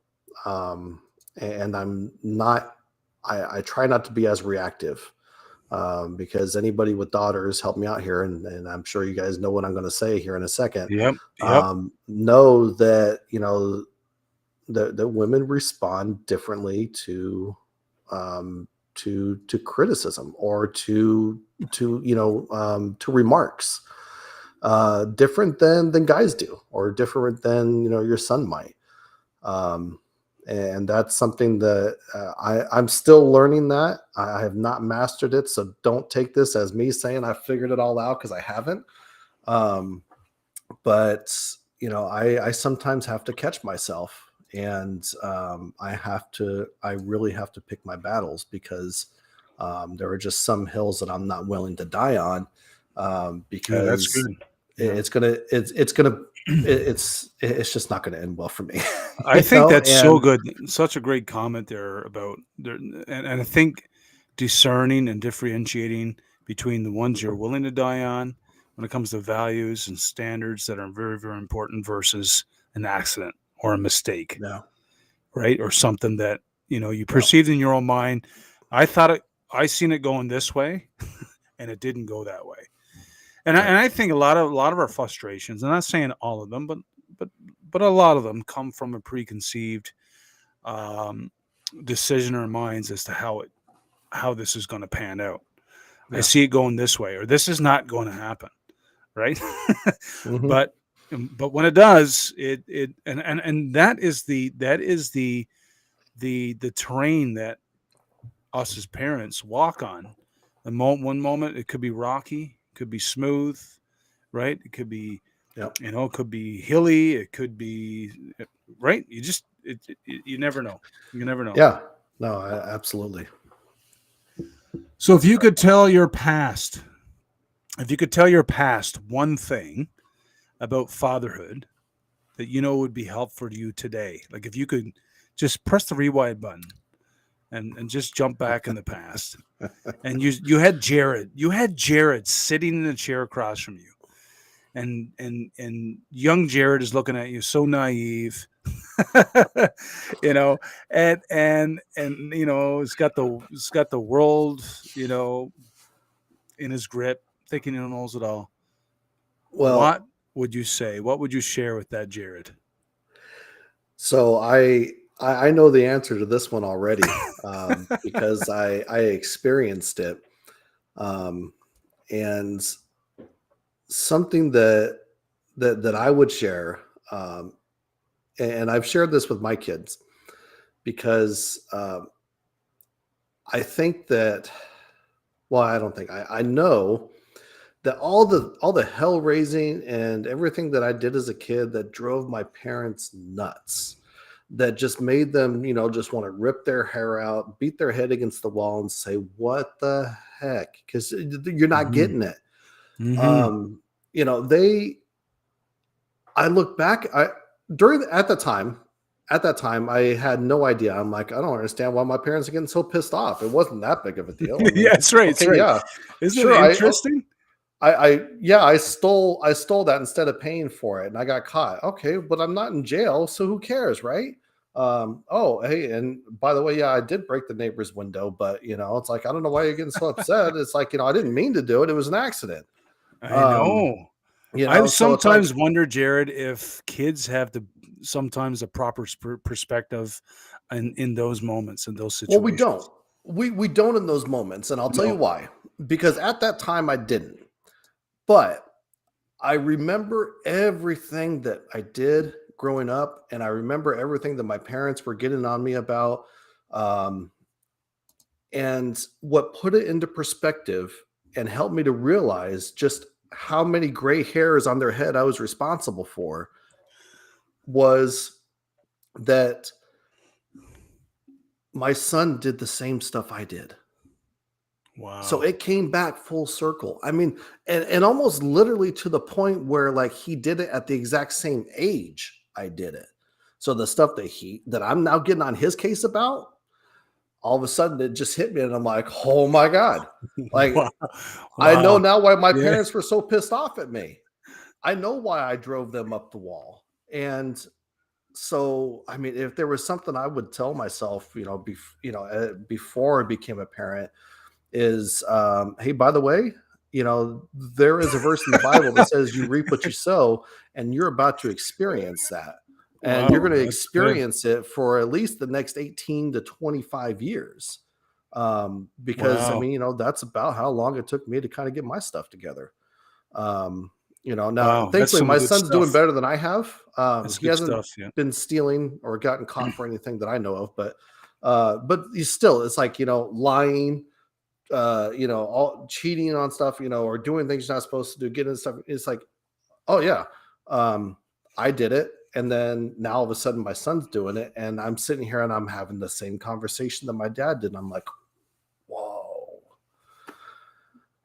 and I'm not. I try not to be as reactive, because anybody with daughters, help me out here, and I'm sure you guys know what I'm going to say here in a second. Yep. Yep. Know that that women respond differently to criticism or to remarks, different than guys do, or different than your son might. um, and that's something that I'm still learning. That I have not mastered it, so don't take this as me saying I figured it all out, because I haven't. um, but I sometimes have to catch myself, and I really have to pick my battles, because there are just some hills that I'm not willing to die on, Yeah, that's because good. Yeah. it's just not gonna end well for me. I think that's so And good. Such a great comment there about there, and I think discerning and differentiating between the ones you're willing to die on when it comes to values and standards that are very, very important versus an accident or a mistake, no, right? Or something that you no, perceived in your own mind. I seen it going this way, and it didn't go that way. right, And I think a lot of our frustrations, I'm not saying all of them, but but a lot of them come from a preconceived um, decision in our minds as to how this is going to pan out. I yeah, see it going this way, or this is not going to happen, right? hmm, but but when it does, it and that is the terrain that us as parents walk on. One moment it could be rocky, could be smooth, right? It could be yep, it could be hilly, it could be right. You never know. You never know. yeah, no, absolutely. So if you could tell your past one thing about fatherhood that would be helpful to you today, like if you could just press the rewind button and just jump back in the past, and you had Jared sitting in the chair across from you, and young Jared is looking at you so naive, you know, and it's got the world, in his grip, thinking he knows it all. What Well, would you say? What would you share with that Jared? so I know the answer to this one already, because I experienced it, um, and something that I would share, and I've shared this with my kids, because I think that, well, I don't think I know that all the hell raising and everything that I did as a kid that drove my parents nuts, that just made them, just want to rip their hair out, beat their head against the wall, and say, "What the heck?" Because you're not Mhm. getting it. Mhm. Um, they. I look back. At that time, I had no idea. I'm like, I don't understand why my parents are getting so pissed off. It wasn't that big of a deal. I'm Yeah, like, that's right. That's okay, right. yeah, Isn't it sure. interesting? Yeah, I stole that instead of paying for it, and I got caught. Okay, but I'm not in jail, so who cares, right? Oh, hey, and by the way, yeah, I did break the neighbor's window, but it's like, I don't know why you're getting so upset. It's like, I didn't mean to do it. It was an accident. I Um, know. I so it's like, sometimes wonder, Jared, if kids have sometimes a proper perspective in those moments, in those well, we don't. situations. We don't in those moments, and I'll tell you No. why. Because at that time I didn't. But I remember everything that I did growing up, and I remember everything that my parents were getting on me about. Um, and what put it into perspective and helped me to realize just how many gray hairs on their head I was responsible for was that my son did the same stuff I did. So Wow. it came back full circle. I mean, and almost literally to the point where like he did it at the exact same age I did it. So the stuff that I'm now getting on his case about, all of a sudden it just hit me and I'm like, oh my God. Like Wow. I know Wow. now why my Yeah. parents were so pissed off at me. I know why I drove them up the wall. And so, I mean, if there was something I would tell myself, before I became a parent, is, hey, by the way, there is a verse in the Bible that says you reap what you sow, and you're about to experience that. And you're Wow. going to That's good. experience it for at least the next 18 to 25 years. Because I Wow. mean, that's about how long it took me to kind of get my stuff together. Now Wow. That's thankfully some my good son's doing stuff. better than I have. That's He good hasn't stuff. Yeah. been stealing or gotten caught for anything that I know of, but he's still, it's like, lying, all cheating on stuff, or doing things you're not supposed to do, getting stuff. It's like, oh yeah, I did it. And then now all of a sudden my son's doing it. And I'm sitting here and I'm having the same conversation that my dad did. And I'm like, whoa,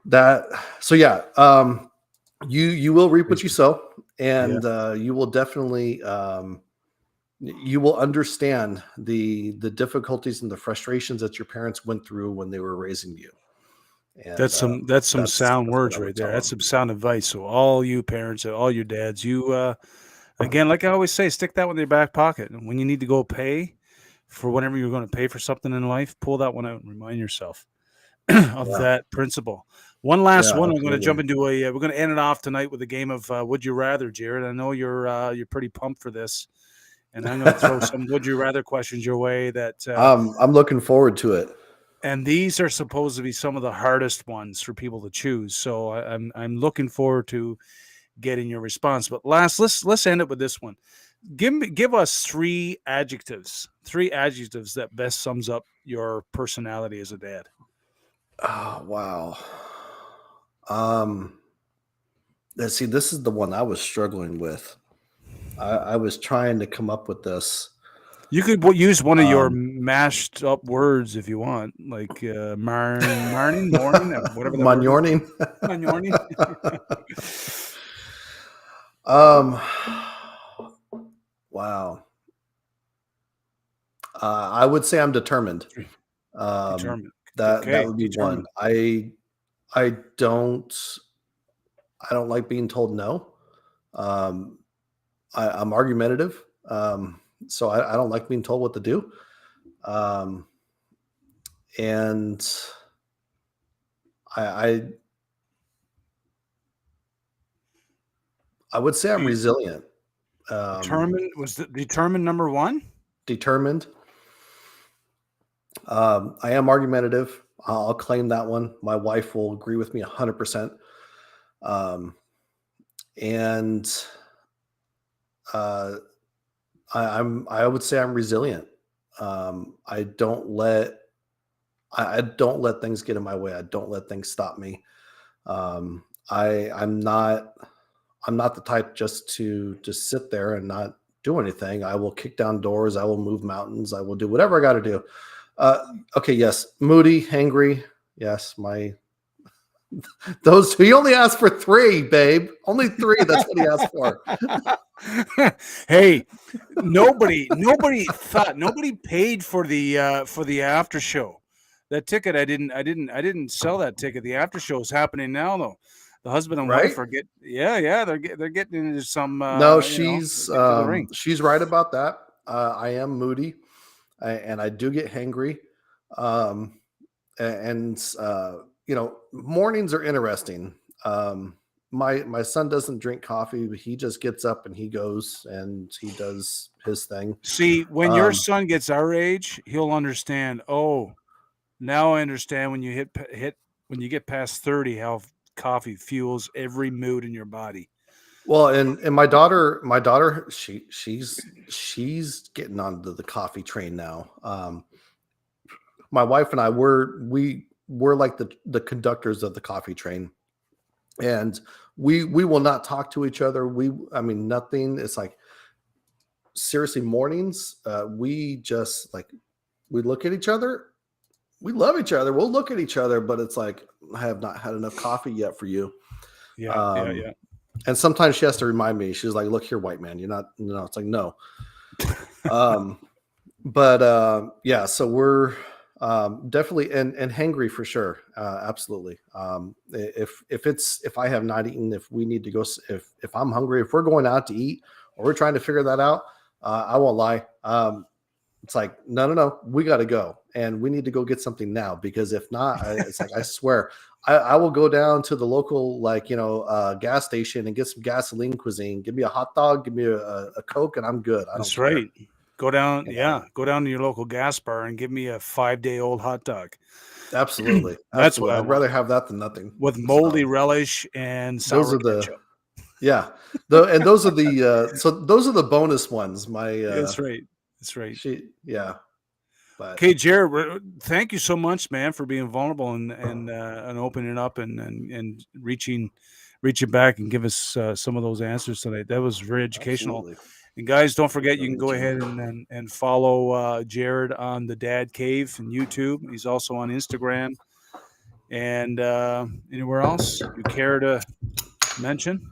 that, so yeah. You will reap what you Crazy. sow, Yeah. and you will definitely, you will understand the difficulties and the frustrations that your parents went through when they were raising you. And That's some sound that's what words I right would there. tell That's them. some sound advice. So all you parents, all your dads, you again, like I always say, stick that one in your back pocket. And when you need to go pay for whatever you're going to pay for something in life, pull that one out and remind yourself of Yeah, that principle. One last yeah, one. I'm going to jump absolutely. into we're going to end it off tonight with a game of Would You Rather, Jared. I know you're pretty pumped for this, and I'm going to throw some Would You Rather questions your way. I'm looking forward to it. And these are supposed to be some of the hardest ones for people to choose. So I'm looking forward to getting your response. But last, let's end it with this one. Give us three adjectives that best sums up your personality as a dad. Oh wow. Um, let's see. This is the one I was struggling with. I was trying to come up with this. You could use one of your Um, mashed up words if you want, like morning, whatever that word is. Magnorning. Morning. um, wow. I would say I'm determined. Um, Determined. that Okay, would be one. determined. I don't I don't like being told no. Um, I'm argumentative, so I don't like being told what to do. Um, and I I would say I'm You- resilient, Determined was the determined number one. determined. I am argumentative. I'll claim that one. My wife will agree with me 100%. Um, and uh, I would say I'm resilient. I don't let I don't let things get in my way. I don't let things stop me. I'm not the type just to just sit there and not do anything. I will kick down doors. I will move mountains. I will do whatever I got to do. Okay, yes, moody, hangry. Yes, my those two. He only asked for three, babe. Only three. That's what he asked for. Hey, nobody paid for the after show. That ticket I didn't sell that ticket. The after show is happening now though. The husband and wife Right? are yeah, they're getting into some No, they're getting to the ring. she's right about that. I am moody, and I do get hangry. Um, and mornings are interesting. My son doesn't drink coffee, but he just gets up and he goes and he does his thing. See, when your Um, son gets our age, he'll understand. Oh, now I understand when you when you get past 30 how coffee fuels every mood in your body. well, and my daughter, she's getting onto the coffee train now. My wife and I we're like the conductors of the coffee train. and we will not talk to each other. I mean, nothing. It's like, seriously, mornings, we just like, we look at each other. We love each other. We'll look at each other, but it's like, I have not had enough coffee yet for you. Yeah, yeah. And sometimes she has to remind me. She's like, look here, white man, you're not, it's like, no. Yeah, so we're definitely and hangry for sure. Absolutely. If I have not eaten, if we need to go, if I'm hungry, if we're going out to eat or we're trying to figure that out, I won't lie. It's like, no, we got to go and we need to go get something now, because if not, it's like, I swear, I will go down to the local, gas station and get some gasoline cuisine. Give me a hot dog, give me a Coke, and I'm good. That's right. Go down, go down to your local gas bar and give me a 5-day-old hot dog. Absolutely. That's what I'd rather have that than nothing. With moldy relish and sour ketchup. Yeah. Those are the bonus ones. That's right. That's right. But, okay, Jared, thank you so much, man, for being vulnerable and opening up and reaching back and give us some of those answers tonight. That was very educational. Absolutely. And guys, don't forget, you can go ahead and follow Jared on the Dad Cave and YouTube. He's also on Instagram. And anywhere else you care to mention?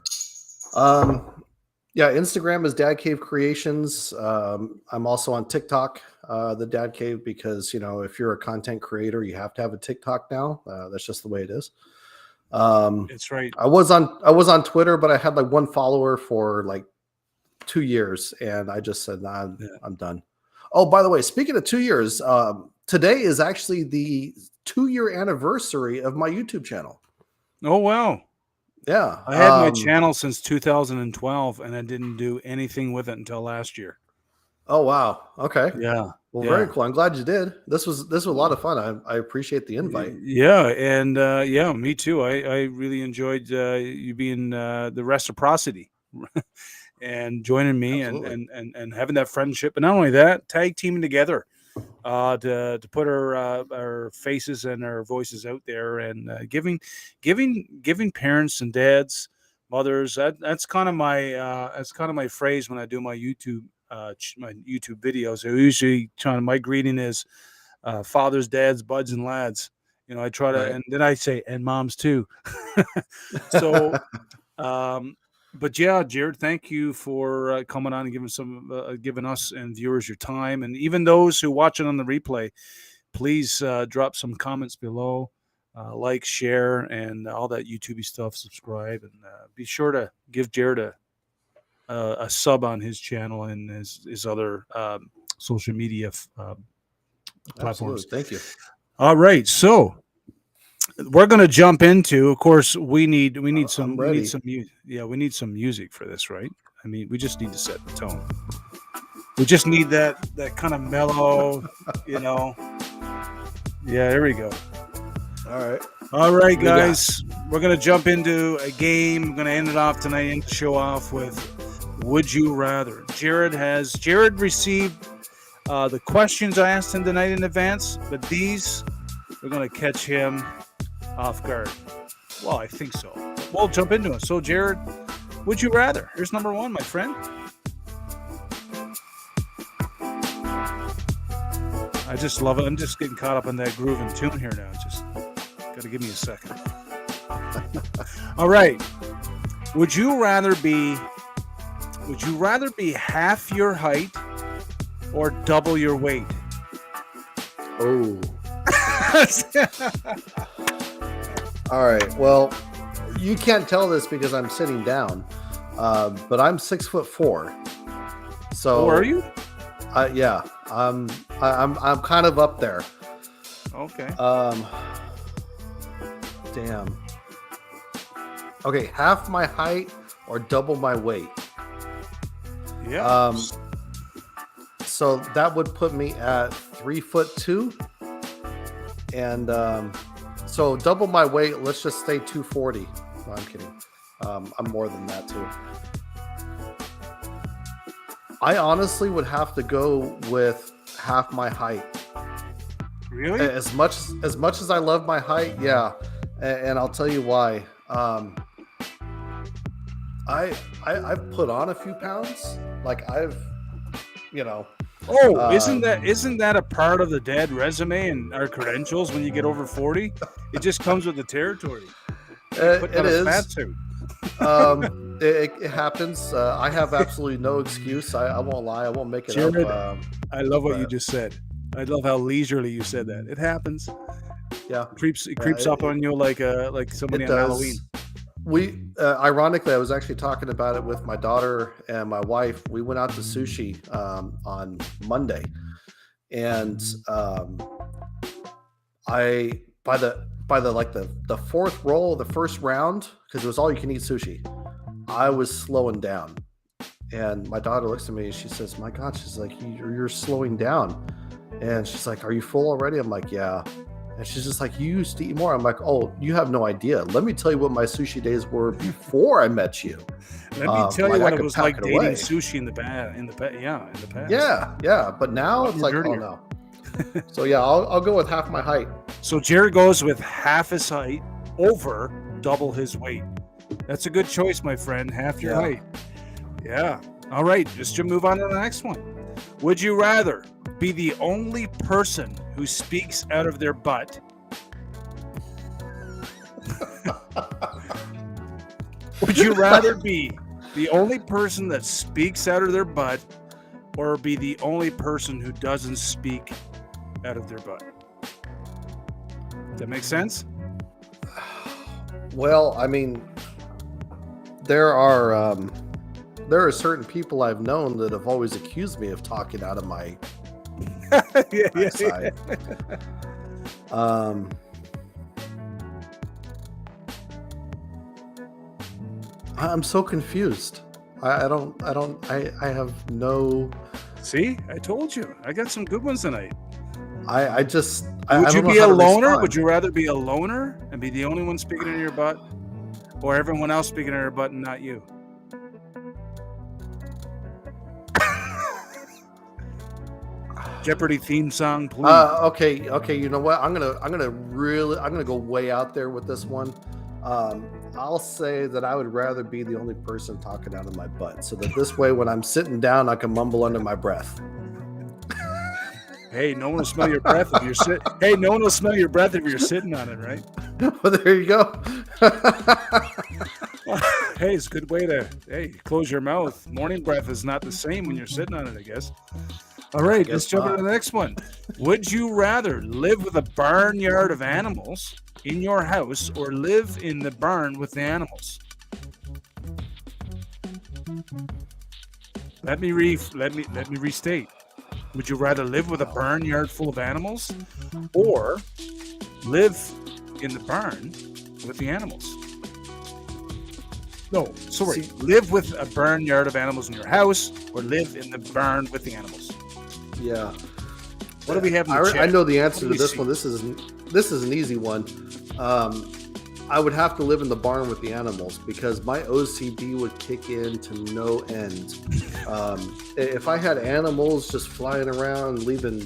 Yeah, Instagram is Dad Cave Creations. I'm also on TikTok, the Dad Cave, because if you're a content creator, you have to have a TikTok now. That's just the way it is. That's right. I was on Twitter, but I had like one follower for like 2 years, and I just said, nah, I'm done. Oh, by the way, speaking of 2 years, today is actually the 2-year anniversary of my YouTube channel. Oh, wow. Yeah. I had my channel since 2012, and I didn't do anything with it until last year. Oh, wow. Okay. Yeah. Well, very cool. I'm glad you did. This was a lot of fun. I appreciate the invite. Yeah. And me too. I really enjoyed you being the reciprocity and joining me and having that friendship. And not only that, tag teaming together to put our faces and our voices out there, and giving parents and dads, mothers. That's kind of my phrase when I do my YouTube videos. I usually my greeting is fathers, dads, buds, and lads. I try to, and then I say, and moms too. So. But yeah, Jared, thank you for coming on and giving us and viewers your time, and even those who watch it on the replay. Please drop some comments below, like, share, and all that YouTube stuff. Subscribe, and be sure to give Jared a sub on his channel and his other social media platforms. Absolutely. Thank you. All right, so. We're going to jump into, of course, we need some music for this, right? I mean, we just need to set the tone. We just need that kind of mellow, Yeah, there we go. All right, guys. We're going to jump into a game. We're going to end it off tonight and show off with Would You Rather. Jared received the questions I asked him tonight in advance, but these we're going to catch him off guard. Well, I think so. We'll jump into it. So, Jared, would you rather? Here's number one, my friend. I just love it. I'm just getting caught up in that groove and tune here now. Just got to give me a second. All right. Would you rather be half your height or double your weight? Oh. All right. Well, you can't tell this because I'm sitting down, but I'm 6'4". So are you? Yeah. I'm kind of up there. Okay. Damn. Okay, half my height or double my weight. Yeah. So that would put me at 3'2", and so double my weight. Let's just say 240. No, I'm kidding. I'm more than that too. I honestly would have to go with half my height. Really? As much as I love my height, yeah. And I'll tell you why. I've put on a few pounds. Like I've, you know, Oh, um, isn't that a part of the dad resume and our credentials when you get over 40? It just comes with the territory. You put it on a fat is. suit. It happens. I have absolutely no excuse. I won't lie. I won't make it up. Jared, I love what you But just said. I love how leisurely you said that. It happens. yeah, It yeah, creeps up on you like somebody it on Halloween. does. We ironically, I was actually talking about it with my daughter and my wife. We went out to sushi on Monday, and I by the like the fourth roll of the first round, because it was all you can eat sushi, I was slowing down. And my daughter looks at me and she says, "My God," she's like, you're slowing down." And she's like, "Are you full already?" I'm like, "Yeah." And she's just like, "You used to eat more." I'm like, "Oh, you have no idea. Let me tell you what my sushi days were before I met you." Let me tell you Like I what it could was pack like it dating away. sushi in the past. Yeah, yeah. But A now lot it's more like, oh dirtier. no. So yeah, I'll go with half my height. So Jared goes with half his height over double his weight. That's a good choice, my friend. Half your Yeah. height. Yeah. All right. Just to move on to the next one. Would you rather be the only person who speaks out of their butt? Would you rather be the only person that speaks out of their butt or be the only person who doesn't speak out of their butt? Does that make sense? Well, I mean, there are certain people I've known that have always accused me of talking out of my yeah. backside. I'm so confused. I have no. See, I told you. I got some good ones tonight. I just. Would I you don't know be how a to loner? respond. Would you rather be a loner and be the only one speaking in your butt, or everyone else speaking in your butt and not you? Jeopardy theme song, please. Okay. You know what? I'm gonna go way out there with this one. I'll say that I would rather be the only person talking out of my butt, so that this way, when I'm sitting down, I can mumble under my breath. Hey, no one will smell your breath if you're sitting. Hey, no one will smell your breath if you're sitting on it, right? Well, there you go. Hey, it's a good way to close your mouth. Morning breath is not the same when you're sitting on it, I guess. All right, let's jump into the next one. Would you rather live with a barnyard of animals in your house or live in the barn with the animals? Let me restate. Would you rather live with a barnyard full of animals or live in the barn with the animals? No, sorry. Live with a barnyard of animals in your house or live in the barn with the animals? Yeah. What do we have in the chat? I know the answer to this see? one. This is an easy one. I would have to live in the barn with the animals because my OCD would kick in to no end. If I had animals just flying around, leaving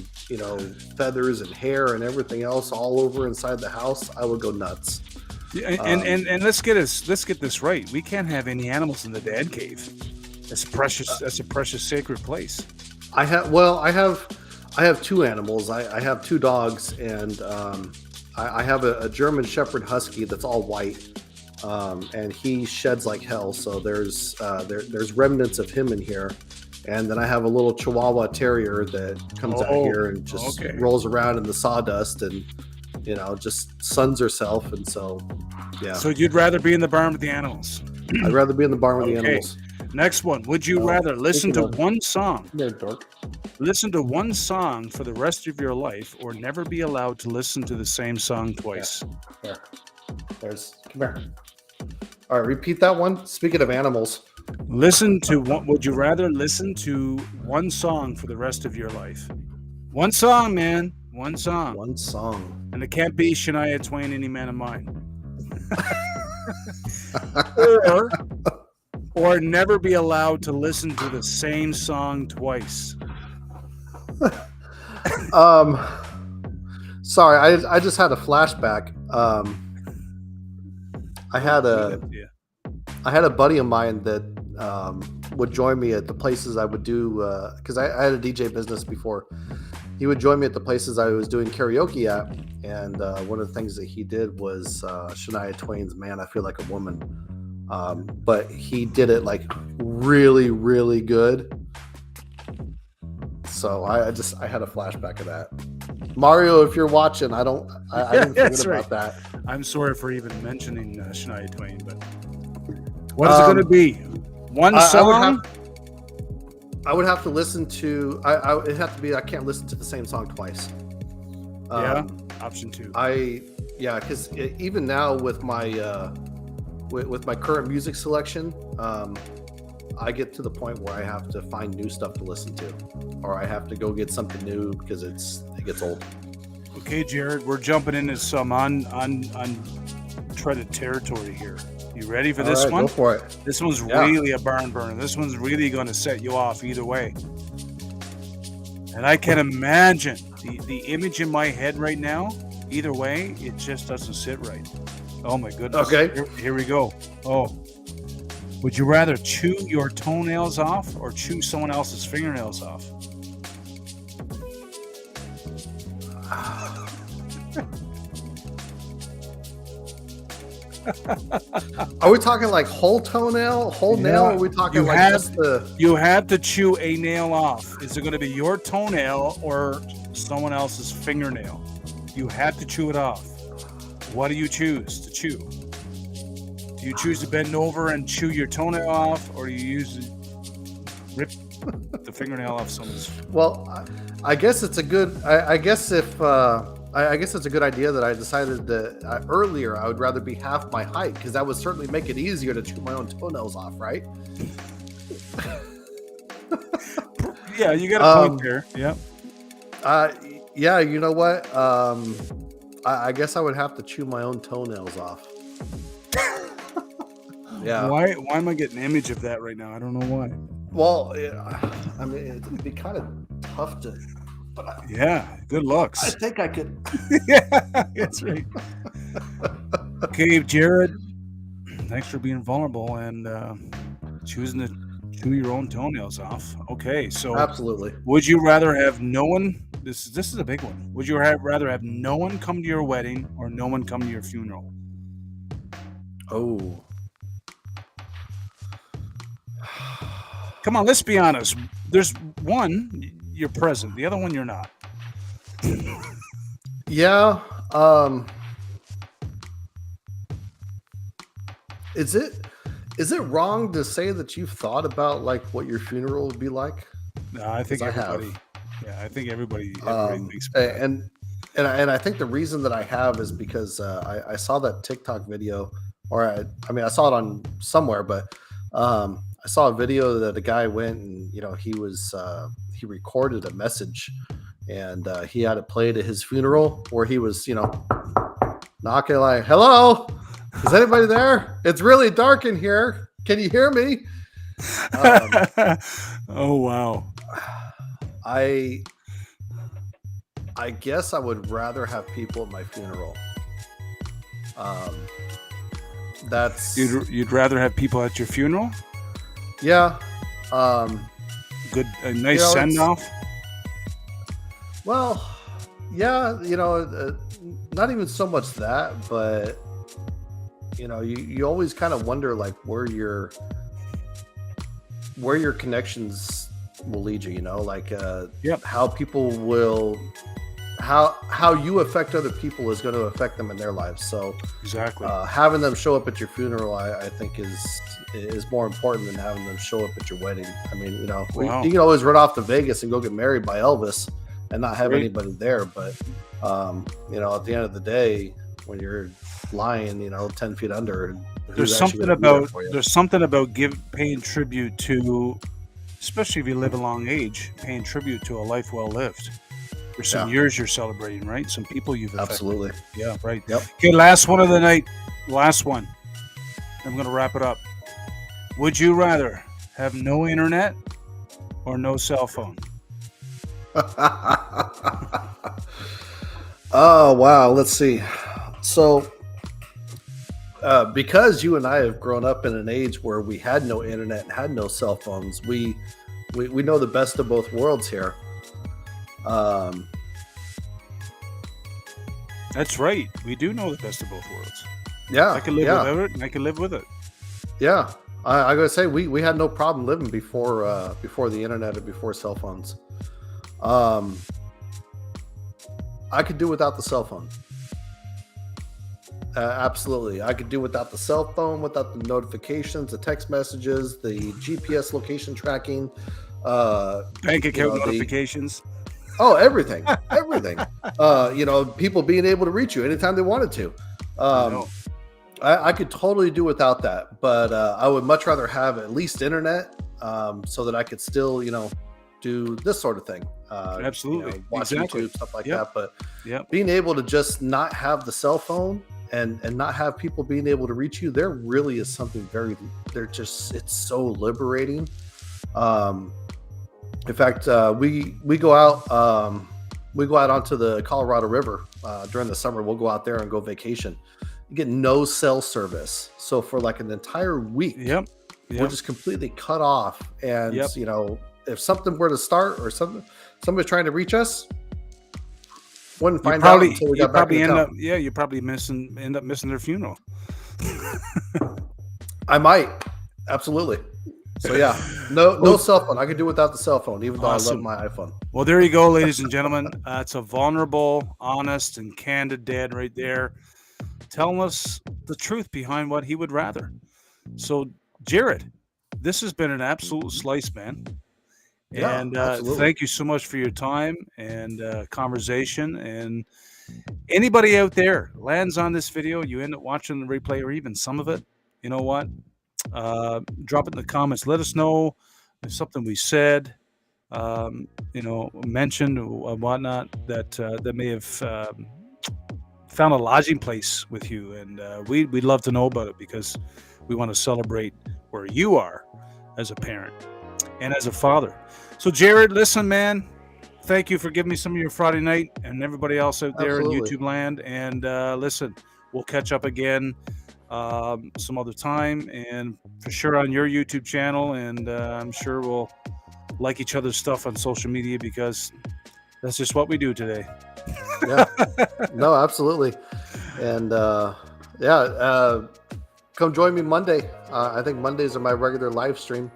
feathers and hair and everything else all over inside the house, I would go nuts. Yeah, and let's get this right. We can't have any animals in the dad cave. That's precious. That's a precious sacred place. I have two animals. I have two dogs, and I have a German Shepherd Husky that's all white, and he sheds like hell. So there's remnants of him in here, and then I have a little Chihuahua Terrier that comes out here and just rolls around in the sawdust and just suns herself. And so, yeah. So you'd rather be in the barn with the animals? I'd rather be in the barn with the animals. Next one. Would you rather listen to one song? They're dark. Listen to one song for the rest of your life, or never be allowed to listen to the same song twice? Come here. All right, repeat that one. Speaking of animals, would you rather listen to one song for the rest of your life? One song, man. One song. One song. And it can't be Shania Twain, Any Man of Mine. or never be allowed to listen to the same song twice. Sorry, I just had a flashback. I had I had a buddy of mine that would join me at the places I would do because I had a DJ business before. He would join me at the places I was doing karaoke at, and one of the things that he did was Shania Twain's "Man, I Feel Like a Woman," but he did it like really, really good. So I had a flashback of that. Mario, if you're watching, I didn't forget about that. I'm sorry for even mentioning Shania Twain, but what is it going to be? One song? I would have to listen to. It'd have to be. I can't listen to the same song twice. Option 2. Because even now with my with my current music selection, I get to the point where I have to find new stuff to listen to, or I have to go get something new because it gets old. Okay, Jared, we're jumping into some untreaded territory here. You ready for this one? Go for it. This one's really a barn burner. This one's really going to set you off either way. And I can imagine the image in my head right now. Either way, it just doesn't sit right. Oh my goodness. Okay. Here we go. Oh. Would you rather chew your toenails off or chew someone else's fingernails off? Are we talking like whole toenail, whole nail? Or are we talking You have to chew a nail off. Is it going to be your toenail or someone else's fingernail? You have to chew it off. What do you choose to chew? Do you choose to bend over and chew your toenail off, or do you rip the fingernail off someone's? Well, I guess it's a good. I guess it's a good idea that I decided that earlier I would rather be half my height, because that would certainly make it easier to chew my own toenails off, right? Yeah, you got a point there. Yeah. Yeah, you know what? I guess I would have to chew my own toenails off. Yeah. Why am I getting an image of that right now? I don't know why. Well, I mean, it'd be kind of tough to. But good looks. I think I could. Yeah, that's right. Okay, Jared, thanks for being vulnerable and choosing to chew your own toenails off. Okay, so absolutely. Would you rather have no one? This is a big one. Would you rather have no one come to your wedding or no one come to your funeral? Oh. Come on, let's be honest. There's one, you're present. The other one, you're not. Yeah. Is it wrong to say that you've thought about like what your funeral would be like? No, I think everybody. Yeah, I think everybody thinks. And I think the reason that I have is because I saw that TikTok video, or I saw it on somewhere, but I saw a video that a guy went and he recorded a message, and he had it played at his funeral where he was knocking like, "Hello, is anybody there? It's really dark in here. Can you hear me?" Oh wow. I guess I would rather have people at my funeral. That's you'd rather have people at your funeral? Yeah. A nice send off. Well, yeah, not even so much that, but you always kind of wonder like where your connections will lead you, how people will, how you affect other people is going to affect them in their lives. So exactly, having them show up at your funeral, I think is more important than having them show up at your wedding. I mean, you can always run off to Vegas and go get married by Elvis and not have anybody there. But, at the end of the day, when you're lying, 10 feet under, there's something about paying tribute to, especially if you live a long age, paying tribute to a life well lived. There's some years you're celebrating, right? Some people you've affected. Absolutely. Yeah, right. Yep. Okay, last one of the night. Last one. I'm going to wrap it up. Would you rather have no internet or no cell phone? Oh, wow. Let's see. So Because you and I have grown up in an age where we had no internet and had no cell phones, we know the best of both worlds here. Um, That's right. We do know the best of both worlds. yeah, I can live yeah, without it, and I can live with it. yeah. I gotta say, we had no problem living before the internet and before cell phones. Um, I could do without the cell phone. Absolutely, I could do without the cell phone, without the notifications, the text messages, the GPS location tracking, Bank you account know, the notifications. everything, everything. People being able to reach you anytime they wanted to. I know. I could totally do without that, but I would much rather have at least internet, so that I could still, do this sort of thing. Absolutely. Watch Exactly. YouTube, stuff like Yep. that. But Yep. being able to just not have the cell phone and not have people being able to reach you, there really is something it's so liberating. In fact, we go out onto the Colorado River during the summer. We'll go out there and go vacation. You get no cell service, so for like an entire week, Yep. we're just completely cut off. And Yep. if something were to start or somebody's trying to reach us, wouldn't You find out probably until we you got back probably into end town. up you probably end up missing their funeral. I might, absolutely. So yeah, no cell phone. I could do without the cell phone, even though I Awesome. love my iPhone. Well, there you go, ladies and gentlemen. It's a vulnerable, honest, and candid dad right there, telling us the truth behind what he would rather. So, Jared, this has been an absolute slice, man. Yeah, And absolutely. thank you so much for your time and conversation. And anybody out there lands on this video, you end up watching the replay or even some of it, you know what? Drop it in the comments. Let us know if something we said, mentioned or whatnot that may have found a lodging place with you. And we'd love to know about it because we want to celebrate where you are as a parent and as a father. So, Jared, listen, man, thank you for giving me some of your Friday night and everybody else out there in Absolutely. YouTube land. And listen, we'll catch up again some other time and for sure on your YouTube channel. And I'm sure we'll like each other's stuff on social media because that's just what we do today. Yeah. No, absolutely. And come join me Monday. I think Mondays are my regular live stream.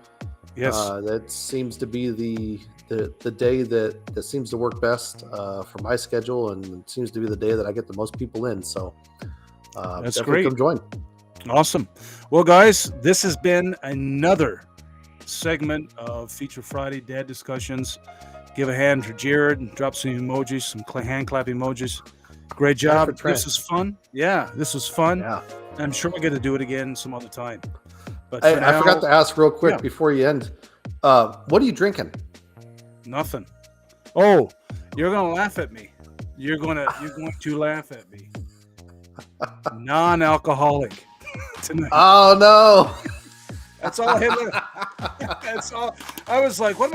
Yes. That seems to be the day that seems to work best for my schedule, and it seems to be the day that I get the most people in. So That's definitely great. come join. Awesome. Well, guys, this has been another segment of Feature Friday Dad Discussions. Give a hand for Jared and drop some emojis, some hand clap emojis. Great job. for Trent. This is fun. Yeah, this was fun. Yeah. I'm sure we're going to do it again some other time. But Hey, for I forgot now, to ask real quick yeah. before you end. What are you drinking? nothing. Oh, you're going to laugh at me. You're going to laugh at me. Non-alcoholic tonight. Oh no! That's all I had left. That's all. I was like, what?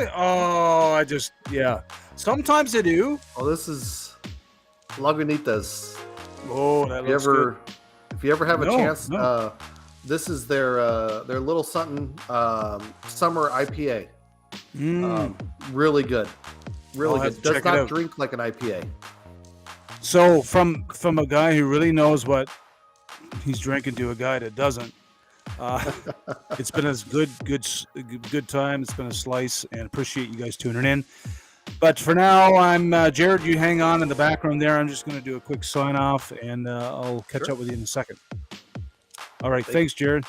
Yeah. Sometimes I do. Well, this is Lagunitas. Oh, that If you looks ever, good. if you ever have a No, chance, no. this is their little something summer IPA. Really good, really I'll have good. to Does check it not out. drink like an IPA. So from a guy who really knows what he's drinking to a guy that doesn't, it's been a good time. It's been a slice, and appreciate you guys tuning in. But for now, I'm Jared. You hang on in the background there. I'm just going to do a quick sign off, and I'll catch up with you in a second. All right. Thanks, Jared.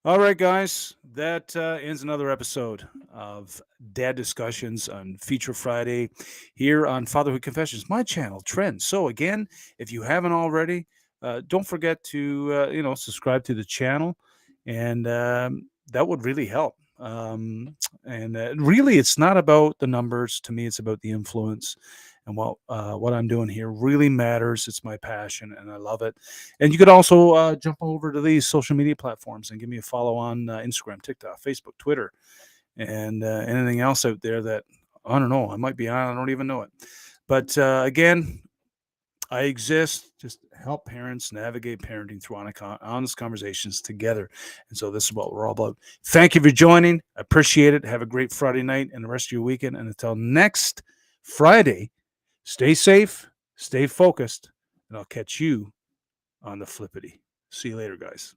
All right, guys. That ends another episode of Dad Discussions on Feature Friday here on Fatherhood Confessions, my channel, Trend. So again, if you haven't already, don't forget to subscribe to the channel, and that would really help. Really, it's not about the numbers. To me, it's about the influence. And what I'm doing here really matters. It's my passion, and I love it. And you could also jump over to these social media platforms and give me a follow on Instagram, TikTok, Facebook, Twitter, and anything else out there that, I don't know, I might be on. I don't even know it. But again, I exist just to help parents navigate parenting through honest conversations together. And so this is what we're all about. Thank you for joining. I appreciate it. Have a great Friday night and the rest of your weekend. And until next Friday, stay safe, stay focused, and I'll catch you on the flippity. See you later, guys.